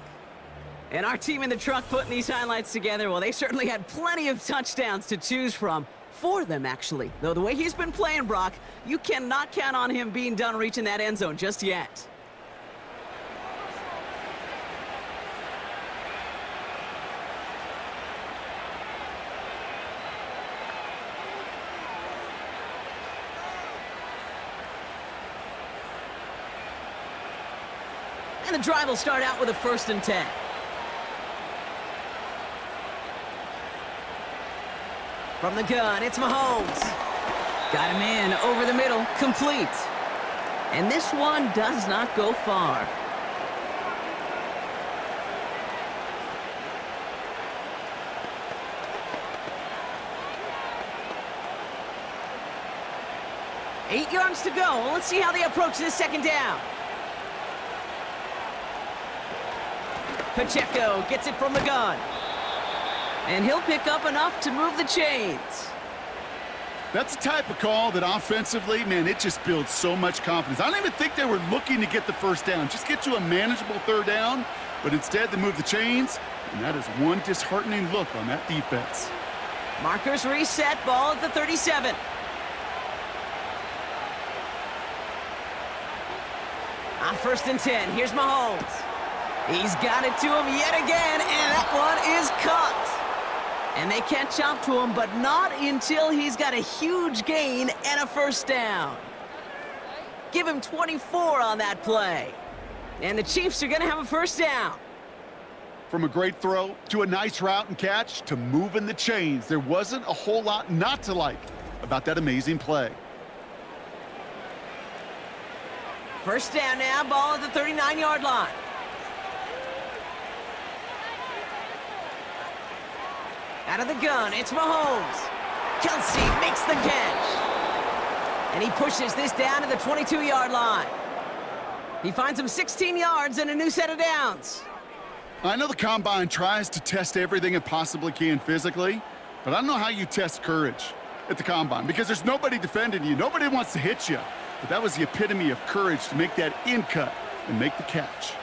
And our team in the truck putting these highlights together, well, they certainly had plenty of touchdowns to choose from. For them, actually. Though the way he's been playing, Brock, you cannot count on him being done reaching that end zone just yet. And the drive will start out with a 1st and 10. From the gun, it's Mahomes. Got him in, over the middle, complete. And this one does not go far. Eight yards to go. Let's see how they approach this 2nd down. Pacheco gets it from the gun. And he'll pick up enough to move the chains. That's the type of call that offensively, man, it just builds so much confidence. I don't even think they were looking to get the 1st down, just get to a manageable 3rd down, but instead they move the chains, and that is one disheartening look on that defense. Markers reset, ball at the 37. On 1st and 10, here's Mahomes. He's got it to him yet again, and that one is caught. And they catch up to him, but not until he's got a huge gain and a 1st down. Give him 24 on that play. And the Chiefs are going to have a 1st down. From a great throw to a nice route and catch to moving the chains, there wasn't a whole lot not to like about that amazing play. 1st down now, ball at the 39-yard line. Out of the gun, it's Mahomes. Kelsey makes the catch. And he pushes this down to the 22-yard line. He finds him 16 yards and a new set of downs. I know the Combine tries to test everything it possibly can physically, but I don't know how you test courage at the Combine because there's nobody defending you. Nobody wants to hit you. But that was the epitome of courage to make that in cut and make the catch.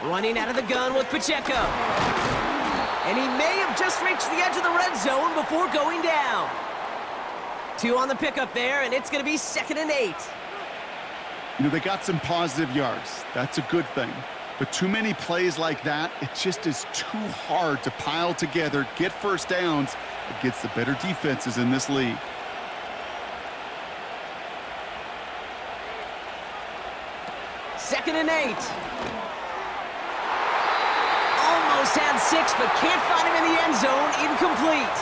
Running out of the gun with Pacheco. And he may have just reached the edge of the red zone before going down. 2 on the pickup there, and it's going to be 2nd and 8. You know, they got some positive yards. That's a good thing. But too many plays like that, it just is too hard to pile together, get 1st downs against the better defenses in this league. Second and 8. Almost had 6, but can't find him in the end zone. Incomplete.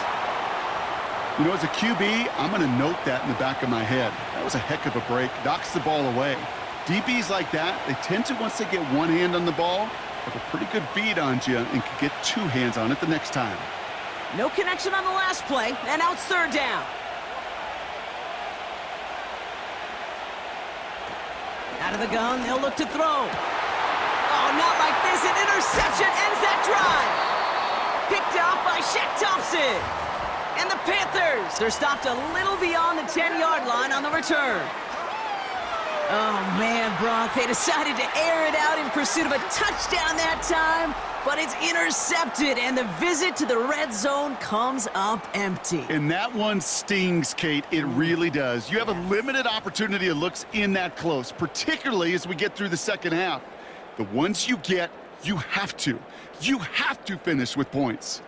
You know, as a QB, I'm going to note that in the back of my head. That was a heck of a break. Knocks the ball away. DBs like that, they tend to, once they get one hand on the ball, have a pretty good beat on you and can get 2 hands on it the next time. No connection on the last play, and now it's 3rd down. Out of the gun, they'll look to throw. Oh, not like this. An interception ends that drive. Picked off by Shaq Thompson. And the Panthers, they're stopped a little beyond the 10-yard line on the return. Oh, man, Brock, they decided to air it out in pursuit of a touchdown that time, but it's intercepted, and the visit to the red zone comes up empty. And that one stings, Kate. It really does. You have a limited opportunity of looks in that close, particularly as we get through the second half. The ones you get, you have to finish with points.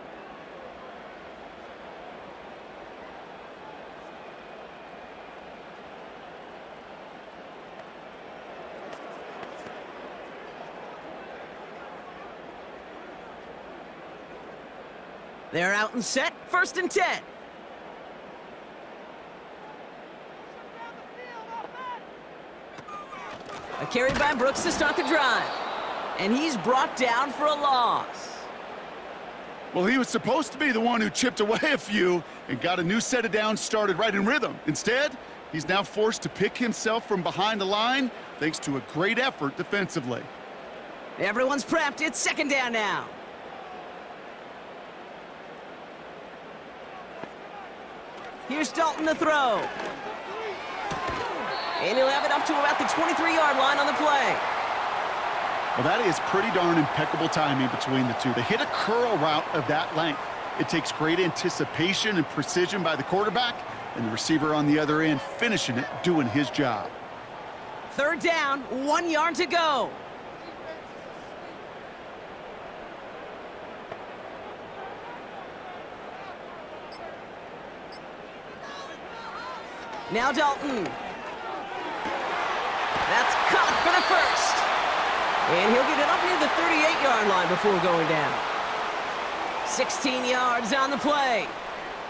They're out and set, 1st and 10. A carry by Brooks to start the drive. And he's brought down for a loss. Well, he was supposed to be the one who chipped away a few and got a new set of downs started right in rhythm. Instead, He's now forced to pick himself from behind the line thanks to a great effort defensively. Everyone's prepped. It's second down now. Here's Dalton to throw. And he'll have it up to about the 23-yard line on the play. Well, that is pretty darn impeccable timing between the two. They hit a curl route of that length. It takes great anticipation and precision by the quarterback, and the receiver on the other end finishing it, doing his job. Third down, 1 yard to go. Now Dalton. That's caught for the first. And he'll get it up near the 38-yard line before going down. 16 yards on the play.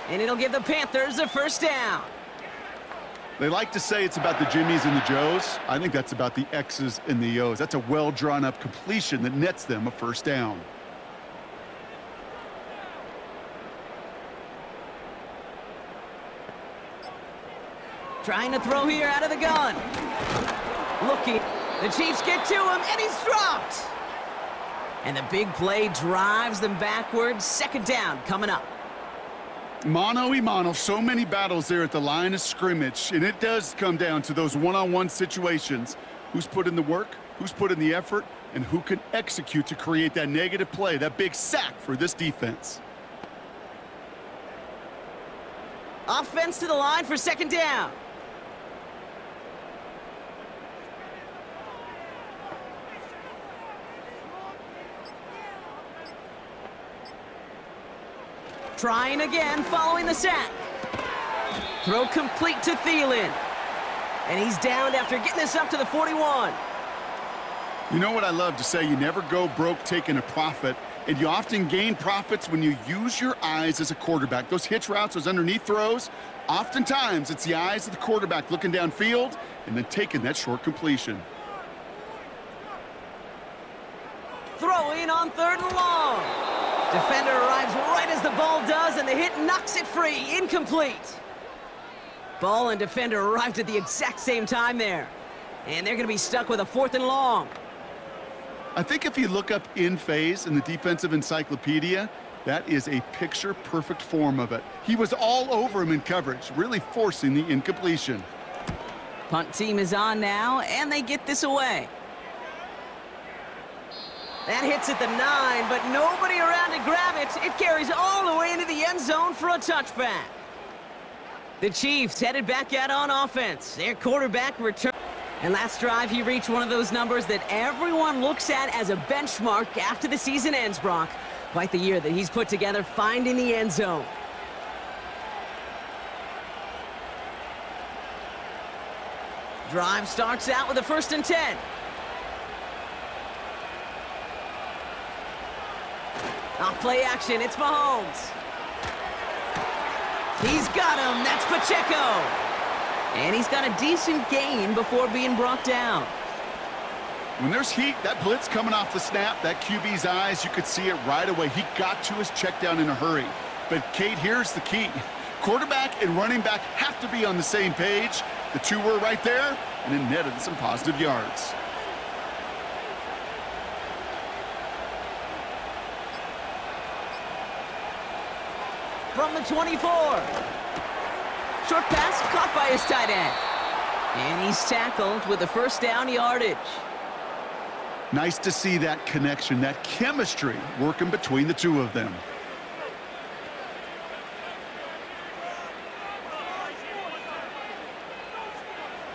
And it'll give the Panthers a first down. They like to say it's about the Jimmies and the Joes. I think that's about the X's and the O's. That's a well-drawn-up completion that nets them a first down. Trying to throw here out of the gun. Looking. The Chiefs get to him, and he's dropped. And the big play drives them backwards. Second down coming up. Mano-y-mano, so many battles there at the line of scrimmage, and it does come down to those one-on-one situations. Who's put in the work, who's put in the effort, and who can execute to create that negative play, that big sack for this defense. Offense to the line for second down. Trying again, following the sack. Throw complete to Thielen. And he's downed after getting this up to the 41. You know what I love to say? You never go broke taking a profit, and you often gain profits when you use your eyes as a quarterback. Those hitch routes, those underneath throws, oftentimes it's the eyes of the quarterback looking downfield and then taking that short completion. Throwing on third and long. Defender arrives right as the ball does, and the hit knocks it free. Incomplete. Ball and defender arrived at the exact same time there. And they're going to be stuck with a fourth and long. I think if you look up in phase in the defensive encyclopedia, that is a picture-perfect form of it. He was all over him in coverage, really forcing the incompletion. Punt team is on now, and they get this away. That hits at the 9, but nobody around to grab it. It carries all the way into the end zone for a touchback. The Chiefs headed back out on offense. Their quarterback returned. And last drive, he reached one of those numbers that everyone looks at as a benchmark after the season ends, Brock. Quite the year that he's put together finding the end zone. Drive starts out with a 1st and 10. Off play action, it's Mahomes. He's got him, that's Pacheco. And he's got a decent gain before being brought down. When there's heat, that blitz coming off the snap, that QB's eyes, you could see it right away. He got to his check down in a hurry. But, Kate, here's the key. Quarterback and running back have to be on the same page. The two were right there, and it netted some positive yards. From the 24. Short pass caught by his tight end. And he's tackled with a first down yardage. Nice to see that connection, that chemistry working between the two of them.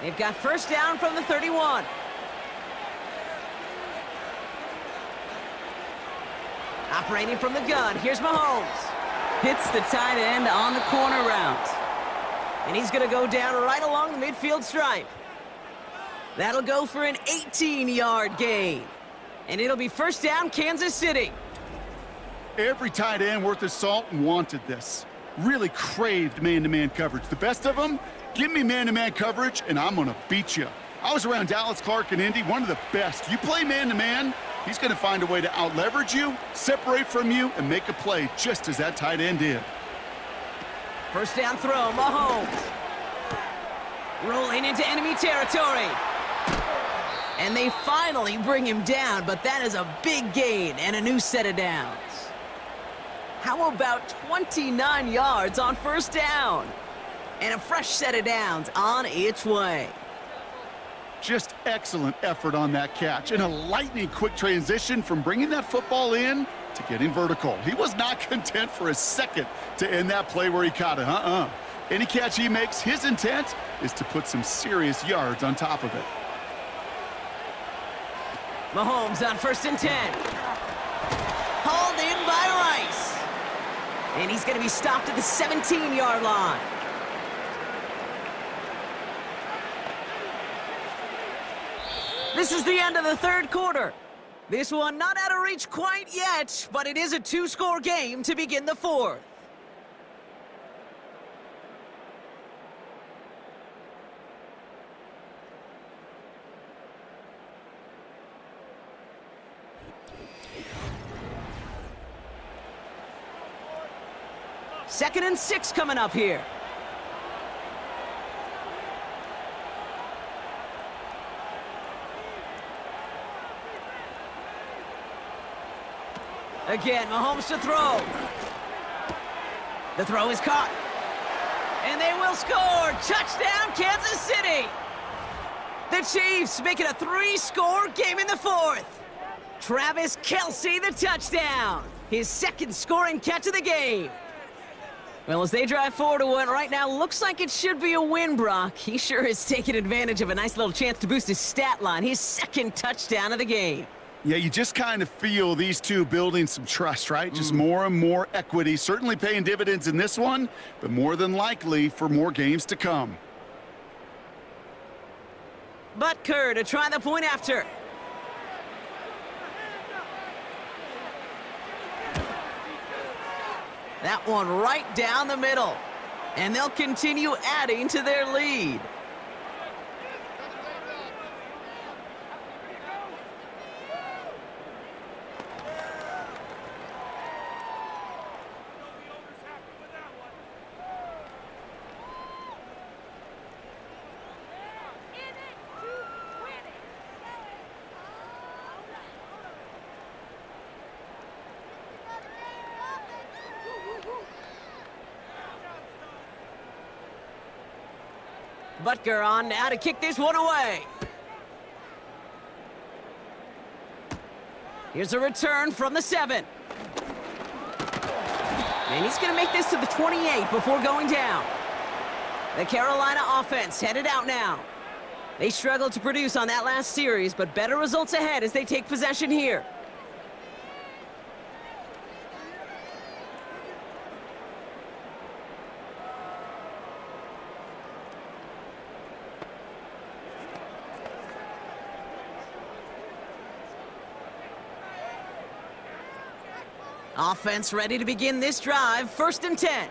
They've got first down from the 31. Operating from the gun, here's Mahomes. Hits the tight end on the corner route. And he's going to go down right along the midfield stripe. That'll go for an 18-yard gain. And it'll be first down, Kansas City. Every tight end worth his salt wanted this. Really craved man-to-man coverage. The best of them, give me man-to-man coverage, and I'm going to beat you. I was around Dallas Clark and Indy, one of the best. You play man-to-man, he's going to find a way to out-leverage you, separate from you, and make a play just as that tight end did. First down throw, Mahomes. Rolling into enemy territory. And they finally bring him down, but that is a big gain and a new set of downs. How about 29 yards on first down? And a fresh set of downs on its way. Just excellent effort on that catch and a lightning quick transition from bringing that football in to getting vertical. He was not content for a second to end that play where he caught it. Any catch he makes, his intent is to put some serious yards on top of it. Mahomes on 1st and 10. Hauled in by Rice. And he's going to be stopped at the 17-yard line. This is the end of the third quarter. This one not out of reach quite yet, but it is a 2-score game to begin the fourth. Second and 6 coming up here. Again, Mahomes to throw. The throw is caught. And they will score. Touchdown, Kansas City. The Chiefs make it a 3-score game in the fourth. Travis Kelce, the touchdown. His second scoring catch of the game. Well, as they drive forward to what right now looks like it should be a win, Brock. He sure has taken advantage of a nice little chance to boost his stat line. His second touchdown of the game. Yeah, you just kind of feel these two building some trust, right? Just more and more equity. Certainly paying dividends in this one, but more than likely for more games to come. Butker to try the point after. That one right down the middle. And they'll continue adding to their lead. Butker on now to kick this one away. Here's a return from the 7. And he's going to make this to the 28 before going down. The Carolina offense headed out now. They struggled to produce on that last series, but better results ahead as they take possession here. Offense ready to begin this drive. 1st and 10.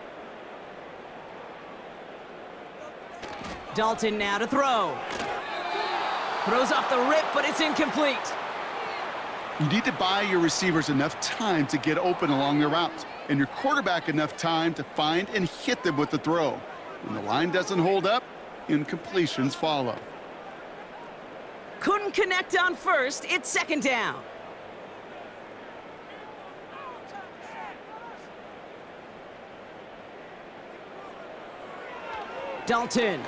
Dalton now to throw. Throws off the rip, but it's incomplete. You need to buy your receivers enough time to get open along their routes, and your quarterback enough time to find and hit them with the throw. When the line doesn't hold up, incompletions follow. Couldn't connect on 1st. It's 2nd down. Dalton.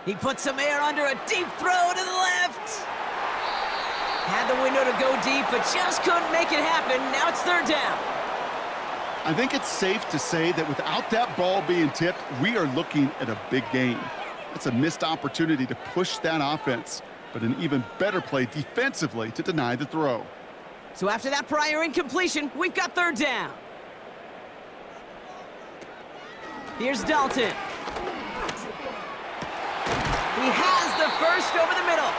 He puts some air under a deep throw to the left. Had the window to go deep, but just couldn't make it happen. Now it's 3rd down. I think it's safe to say that without that ball being tipped, we are looking at a big game. That's a missed opportunity to push that offense, but an even better play defensively to deny the throw. So after that prior incompletion, we've got 3rd down. Here's Dalton. He has the first over the middle.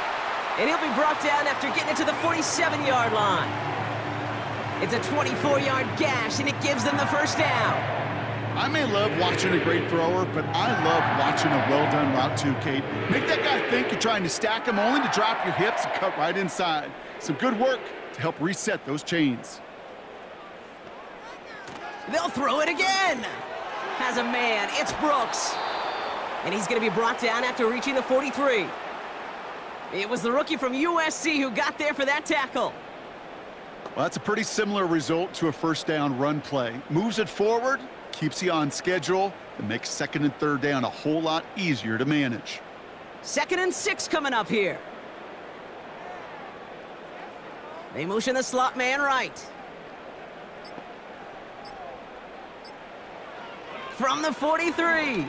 And he'll be brought down after getting it to the 47-yard line. It's a 24-yard gash, and it gives them the 1st down. I may love watching a great thrower, but I love watching a well-done route too, Kate. Make that guy think you're trying to stack him, only to drop your hips and cut right inside. Some good work to help reset those chains. They'll throw it again. Has a man. It's Brooks. And he's going to be brought down after reaching the 43. It was the rookie from USC who got there for that tackle. Well, that's a pretty similar result to a first down run play. Moves it forward, keeps you on schedule, and makes second and third down a whole lot easier to manage. 2nd and 6 coming up here. They motion the slot man right. From the 43.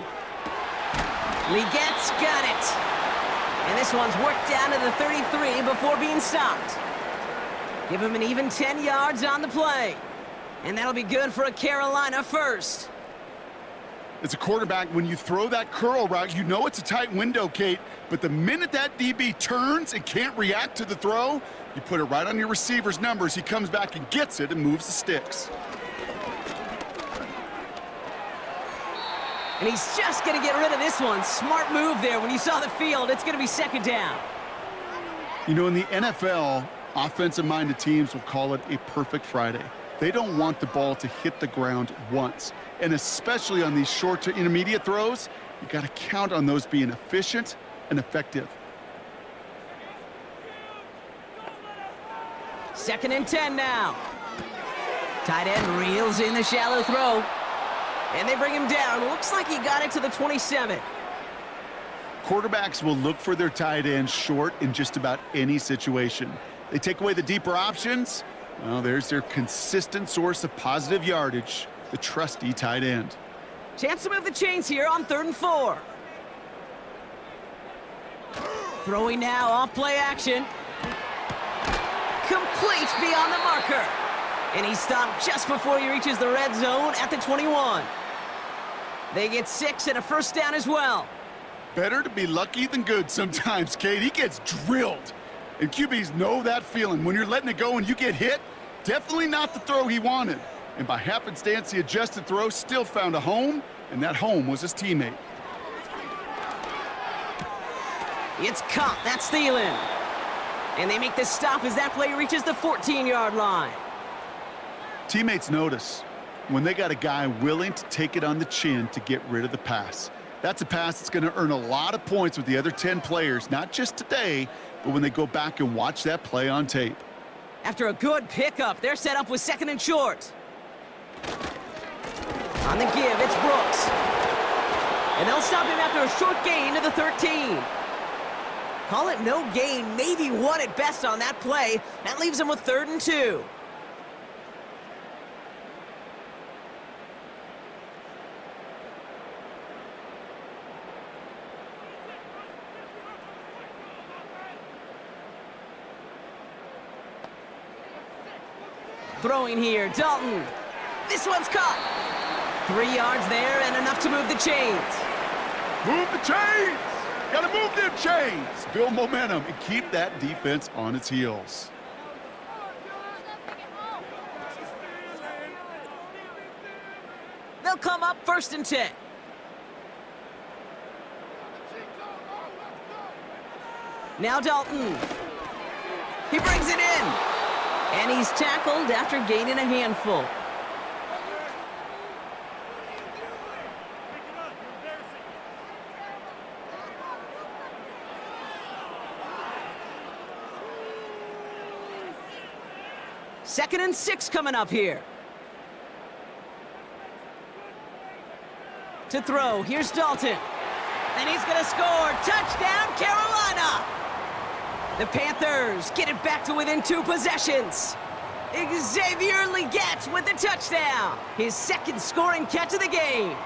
Ligette's got it. And this one's worked down to the 33 before being stopped. Give him an even 10 yards on the play. And that'll be good for a Carolina first. As a quarterback, when you throw that curl route, you know it's a tight window, Kate, but the minute that DB turns and can't react to the throw, you put it right on your receiver's numbers. He comes back and gets it and moves the sticks. And he's just going to get rid of this one. Smart move there when you saw the field. It's going to be second down. You know, in the NFL, offensive-minded teams will call it a perfect Friday. They don't want the ball to hit the ground once. And especially on these short to intermediate throws, you got to count on those being efficient and effective. 2nd and 10 now. Tight end reels in the shallow throw. And they bring him down. Looks like he got it to the 27. Quarterbacks will look for their tight end short in just about any situation. They take away the deeper options. Well, there's their consistent source of positive yardage, the trusty tight end. Chance to move the chains here on 3rd and 4. Throwing now off play action. Complete beyond the marker. And he's stopped just before he reaches the red zone at the 21. They get 6 and a first down as well. Better to be lucky than good sometimes, Kate. He gets drilled. And QBs know that feeling. When you're letting it go and you get hit, definitely not the throw he wanted. And by happenstance, the adjusted throw still found a home, and that home was his teammate. It's caught. That's Thielen. And they make the stop as that play reaches the 14-yard line. Teammates notice when they got a guy willing to take it on the chin to get rid of the pass. That's a pass that's going to earn a lot of points with the other 10 players, not just today, but when they go back and watch that play on tape. After a good pickup, they're set up with 2nd and short. On the give, it's Brooks. And they'll stop him after a short gain to the 13. Call it no gain, maybe 1 at best on that play. That leaves him with 3rd and 2. Throwing here, Dalton. This one's caught. 3 yards there and enough to move the chains. Move the chains! Gotta move them chains! Build momentum and keep that defense on its heels. They'll come up 1st and 10. Now Dalton. He brings it in. And he's tackled after gaining a handful. Second and 6 coming up here. To throw, here's Dalton. And he's gonna score. Touchdown, Carolina! The Panthers get it back to within 2 possessions. Xavier Legette with the touchdown. His 2nd scoring catch of the game.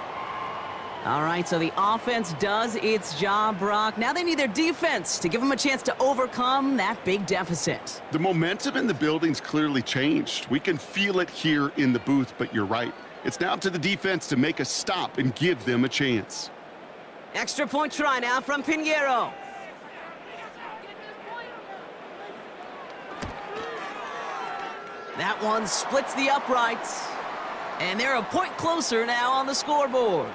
All right, so the offense does its job, Brock. Now they need their defense to give them a chance to overcome that big deficit. The momentum in the building's clearly changed. We can feel it here in the booth, but you're right. It's now up to the defense to make a stop and give them a chance. Extra point try now from Pinheiro. That one splits the uprights. And they're a point closer now on the scoreboard.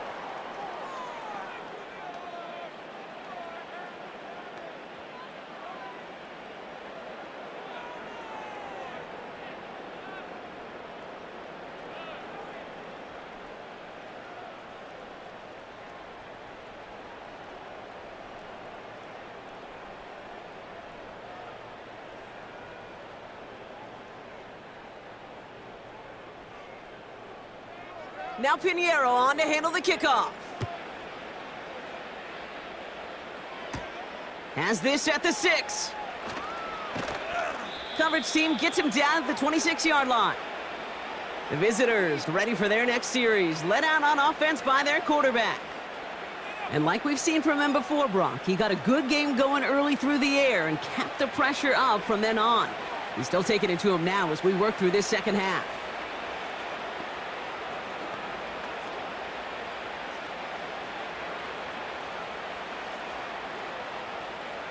Now Pinheiro on to handle the kickoff. Has this at the 6. Coverage team gets him down at the 26-yard line. The visitors ready for their next series, led out on offense by their quarterback. And like we've seen from him before, Brock, he got a good game going early through the air and kept the pressure up from then on. He's still taking it to him now as we work through this second half.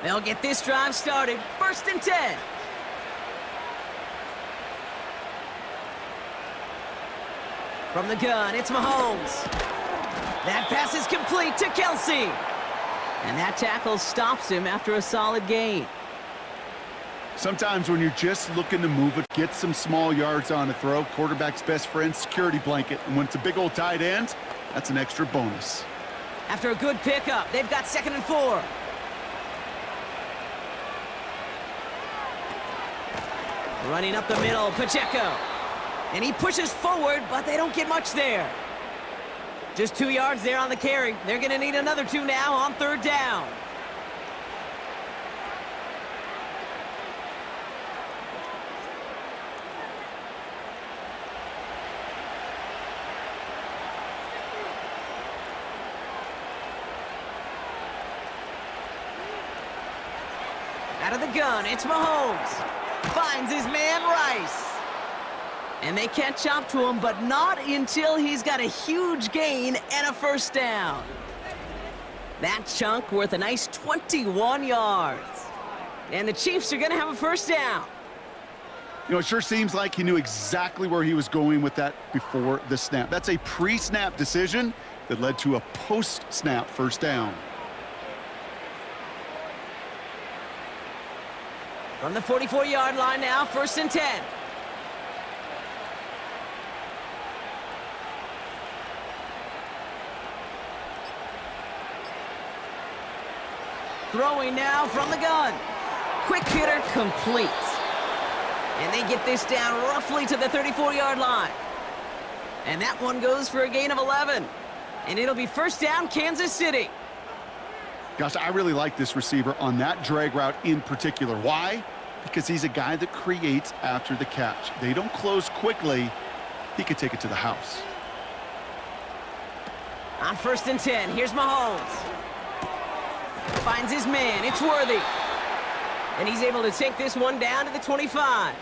They'll get this drive started. 1st and 10. From the gun, it's Mahomes. That pass is complete to Kelsey. And that tackle stops him after a solid gain. Sometimes when you're just looking to move it, get some small yards on a throw, quarterback's best friend, security blanket. And when it's a big old tight end, that's an extra bonus. After a good pickup, they've got 2nd and 4. Running up the middle, Pacheco. And he pushes forward, but they don't get much there. Just 2 yards there on the carry. They're going to need another 2 now on 3rd down. Out of the gun, it's Mahomes. Finds his man Rice. And they catch up to him, but not until he's got a huge gain and a 1st down. That chunk worth a nice 21 yards. And the Chiefs are going to have a 1st down. You know, it sure seems like he knew exactly where he was going with that before the snap. That's a pre-snap decision that led to a post-snap 1st down. From the 44-yard line now, 1st and 10. Throwing now from the gun. Quick hitter complete. And they get this down roughly to the 34-yard line. And that one goes for a gain of 11. And it'll be 1st down, Kansas City. Gosh, I really like this receiver on that drag route in particular. Why? Because he's a guy that creates after the catch. They don't close quickly. He could take it to the house. On 1st and 10, here's Mahomes. Finds his man, it's Worthy. And he's able to take this one down to the 25.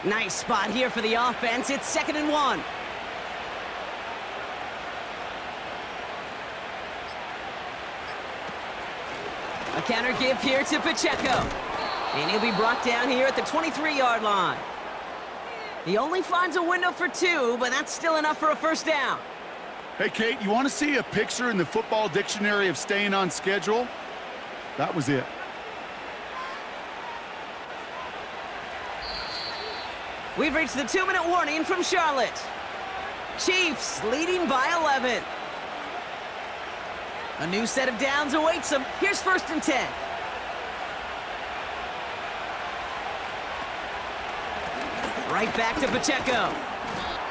Nice spot here for the offense. It's 2nd and 1. A counter give here to Pacheco. And he'll be brought down here at the 23-yard line. He only finds a window for 2, but that's still enough for a 1st down. Hey, Kate, you want to see a picture in the football dictionary of staying on schedule? That was it. We've reached the 2-minute warning from Charlotte. Chiefs leading by 11. A new set of downs awaits them. Here's 1st and 10. Right back to Pacheco.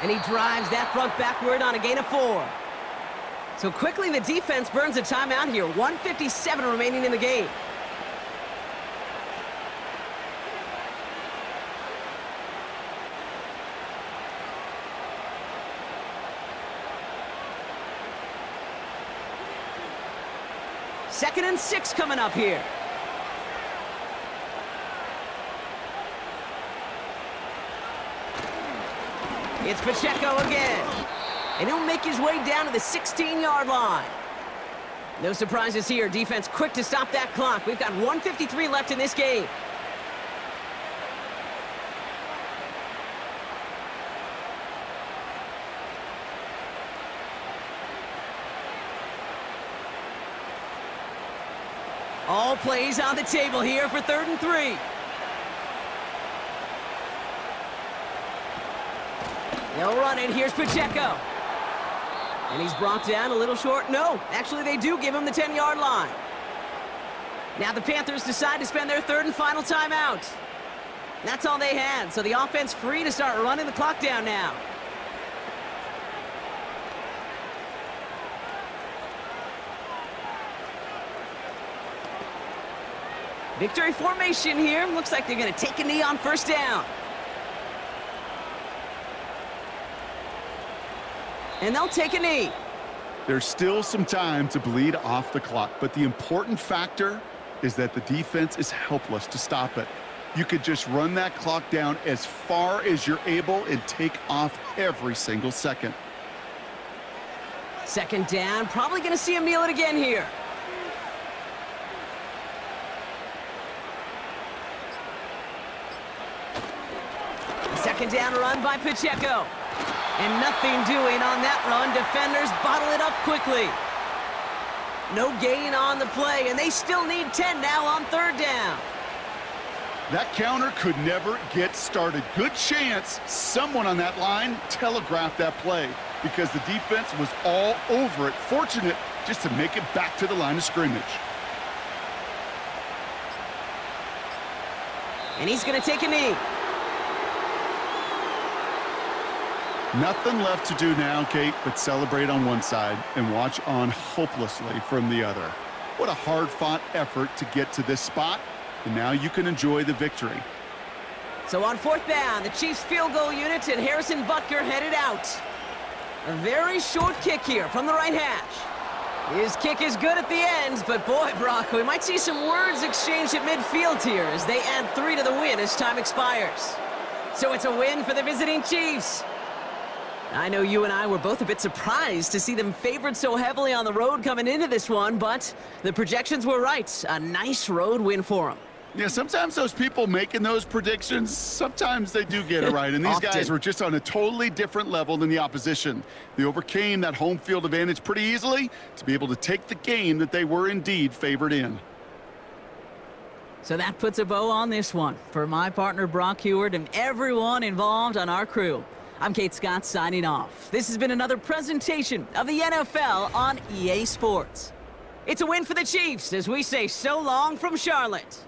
And he drives that front backward on a gain of 4. So quickly the defense burns a timeout here. 1:57 remaining in the game. Second and 6 coming up here. It's Pacheco again. And he'll make his way down to the 16-yard line. No surprises here. Defense quick to stop that clock. We've got 1:53 left in this game. All plays on the table here for 3rd and 3. They'll run it. Here's Pacheco. And he's brought down a little short. No, actually they do give him the 10-yard line. Now the Panthers decide to spend their third and final timeout. That's all they had, so the offense free to start running the clock down now. Victory formation here. Looks like they're going to take a knee on first down. And they'll take a knee. There's still some time to bleed off the clock, but the important factor is that the defense is helpless to stop it. You could just run that clock down as far as you're able and take off every single second. Second down, probably going to see him kneel it again here. Second down run by Pacheco. And nothing doing on that run. Defenders bottle it up quickly. No gain on the play, and they still need 10 now on third down. That counter could never get started. Good chance someone on that line telegraphed that play because the defense was all over it. Fortunate just to make it back to the line of scrimmage. And he's going to take a knee. Nothing left to do now, Kate, but celebrate on one side and watch on hopelessly from the other. What a hard-fought effort to get to this spot, and now you can enjoy the victory. So on fourth down, the Chiefs field goal unit and Harrison Butker headed out. A very short kick here from the right hash. His kick is good at the ends, but boy, Brock, we might see some words exchanged at midfield here as they add 3 to the win as time expires. So it's a win for the visiting Chiefs. I know you and I were both a bit surprised to see them favored so heavily on the road coming into this one, but the projections were right. A nice road win for them. Yeah, sometimes those people making those predictions, sometimes they do get it right. And these guys were just on a totally different level than the opposition. They overcame that home field advantage pretty easily to be able to take the game that they were indeed favored in. So that puts a bow on this one. For my partner, Brock Heward, and everyone involved on our crew, I'm Kate Scott signing off. This has been another presentation of the NFL on EA Sports. It's a win for the Chiefs as we say so long from Charlotte.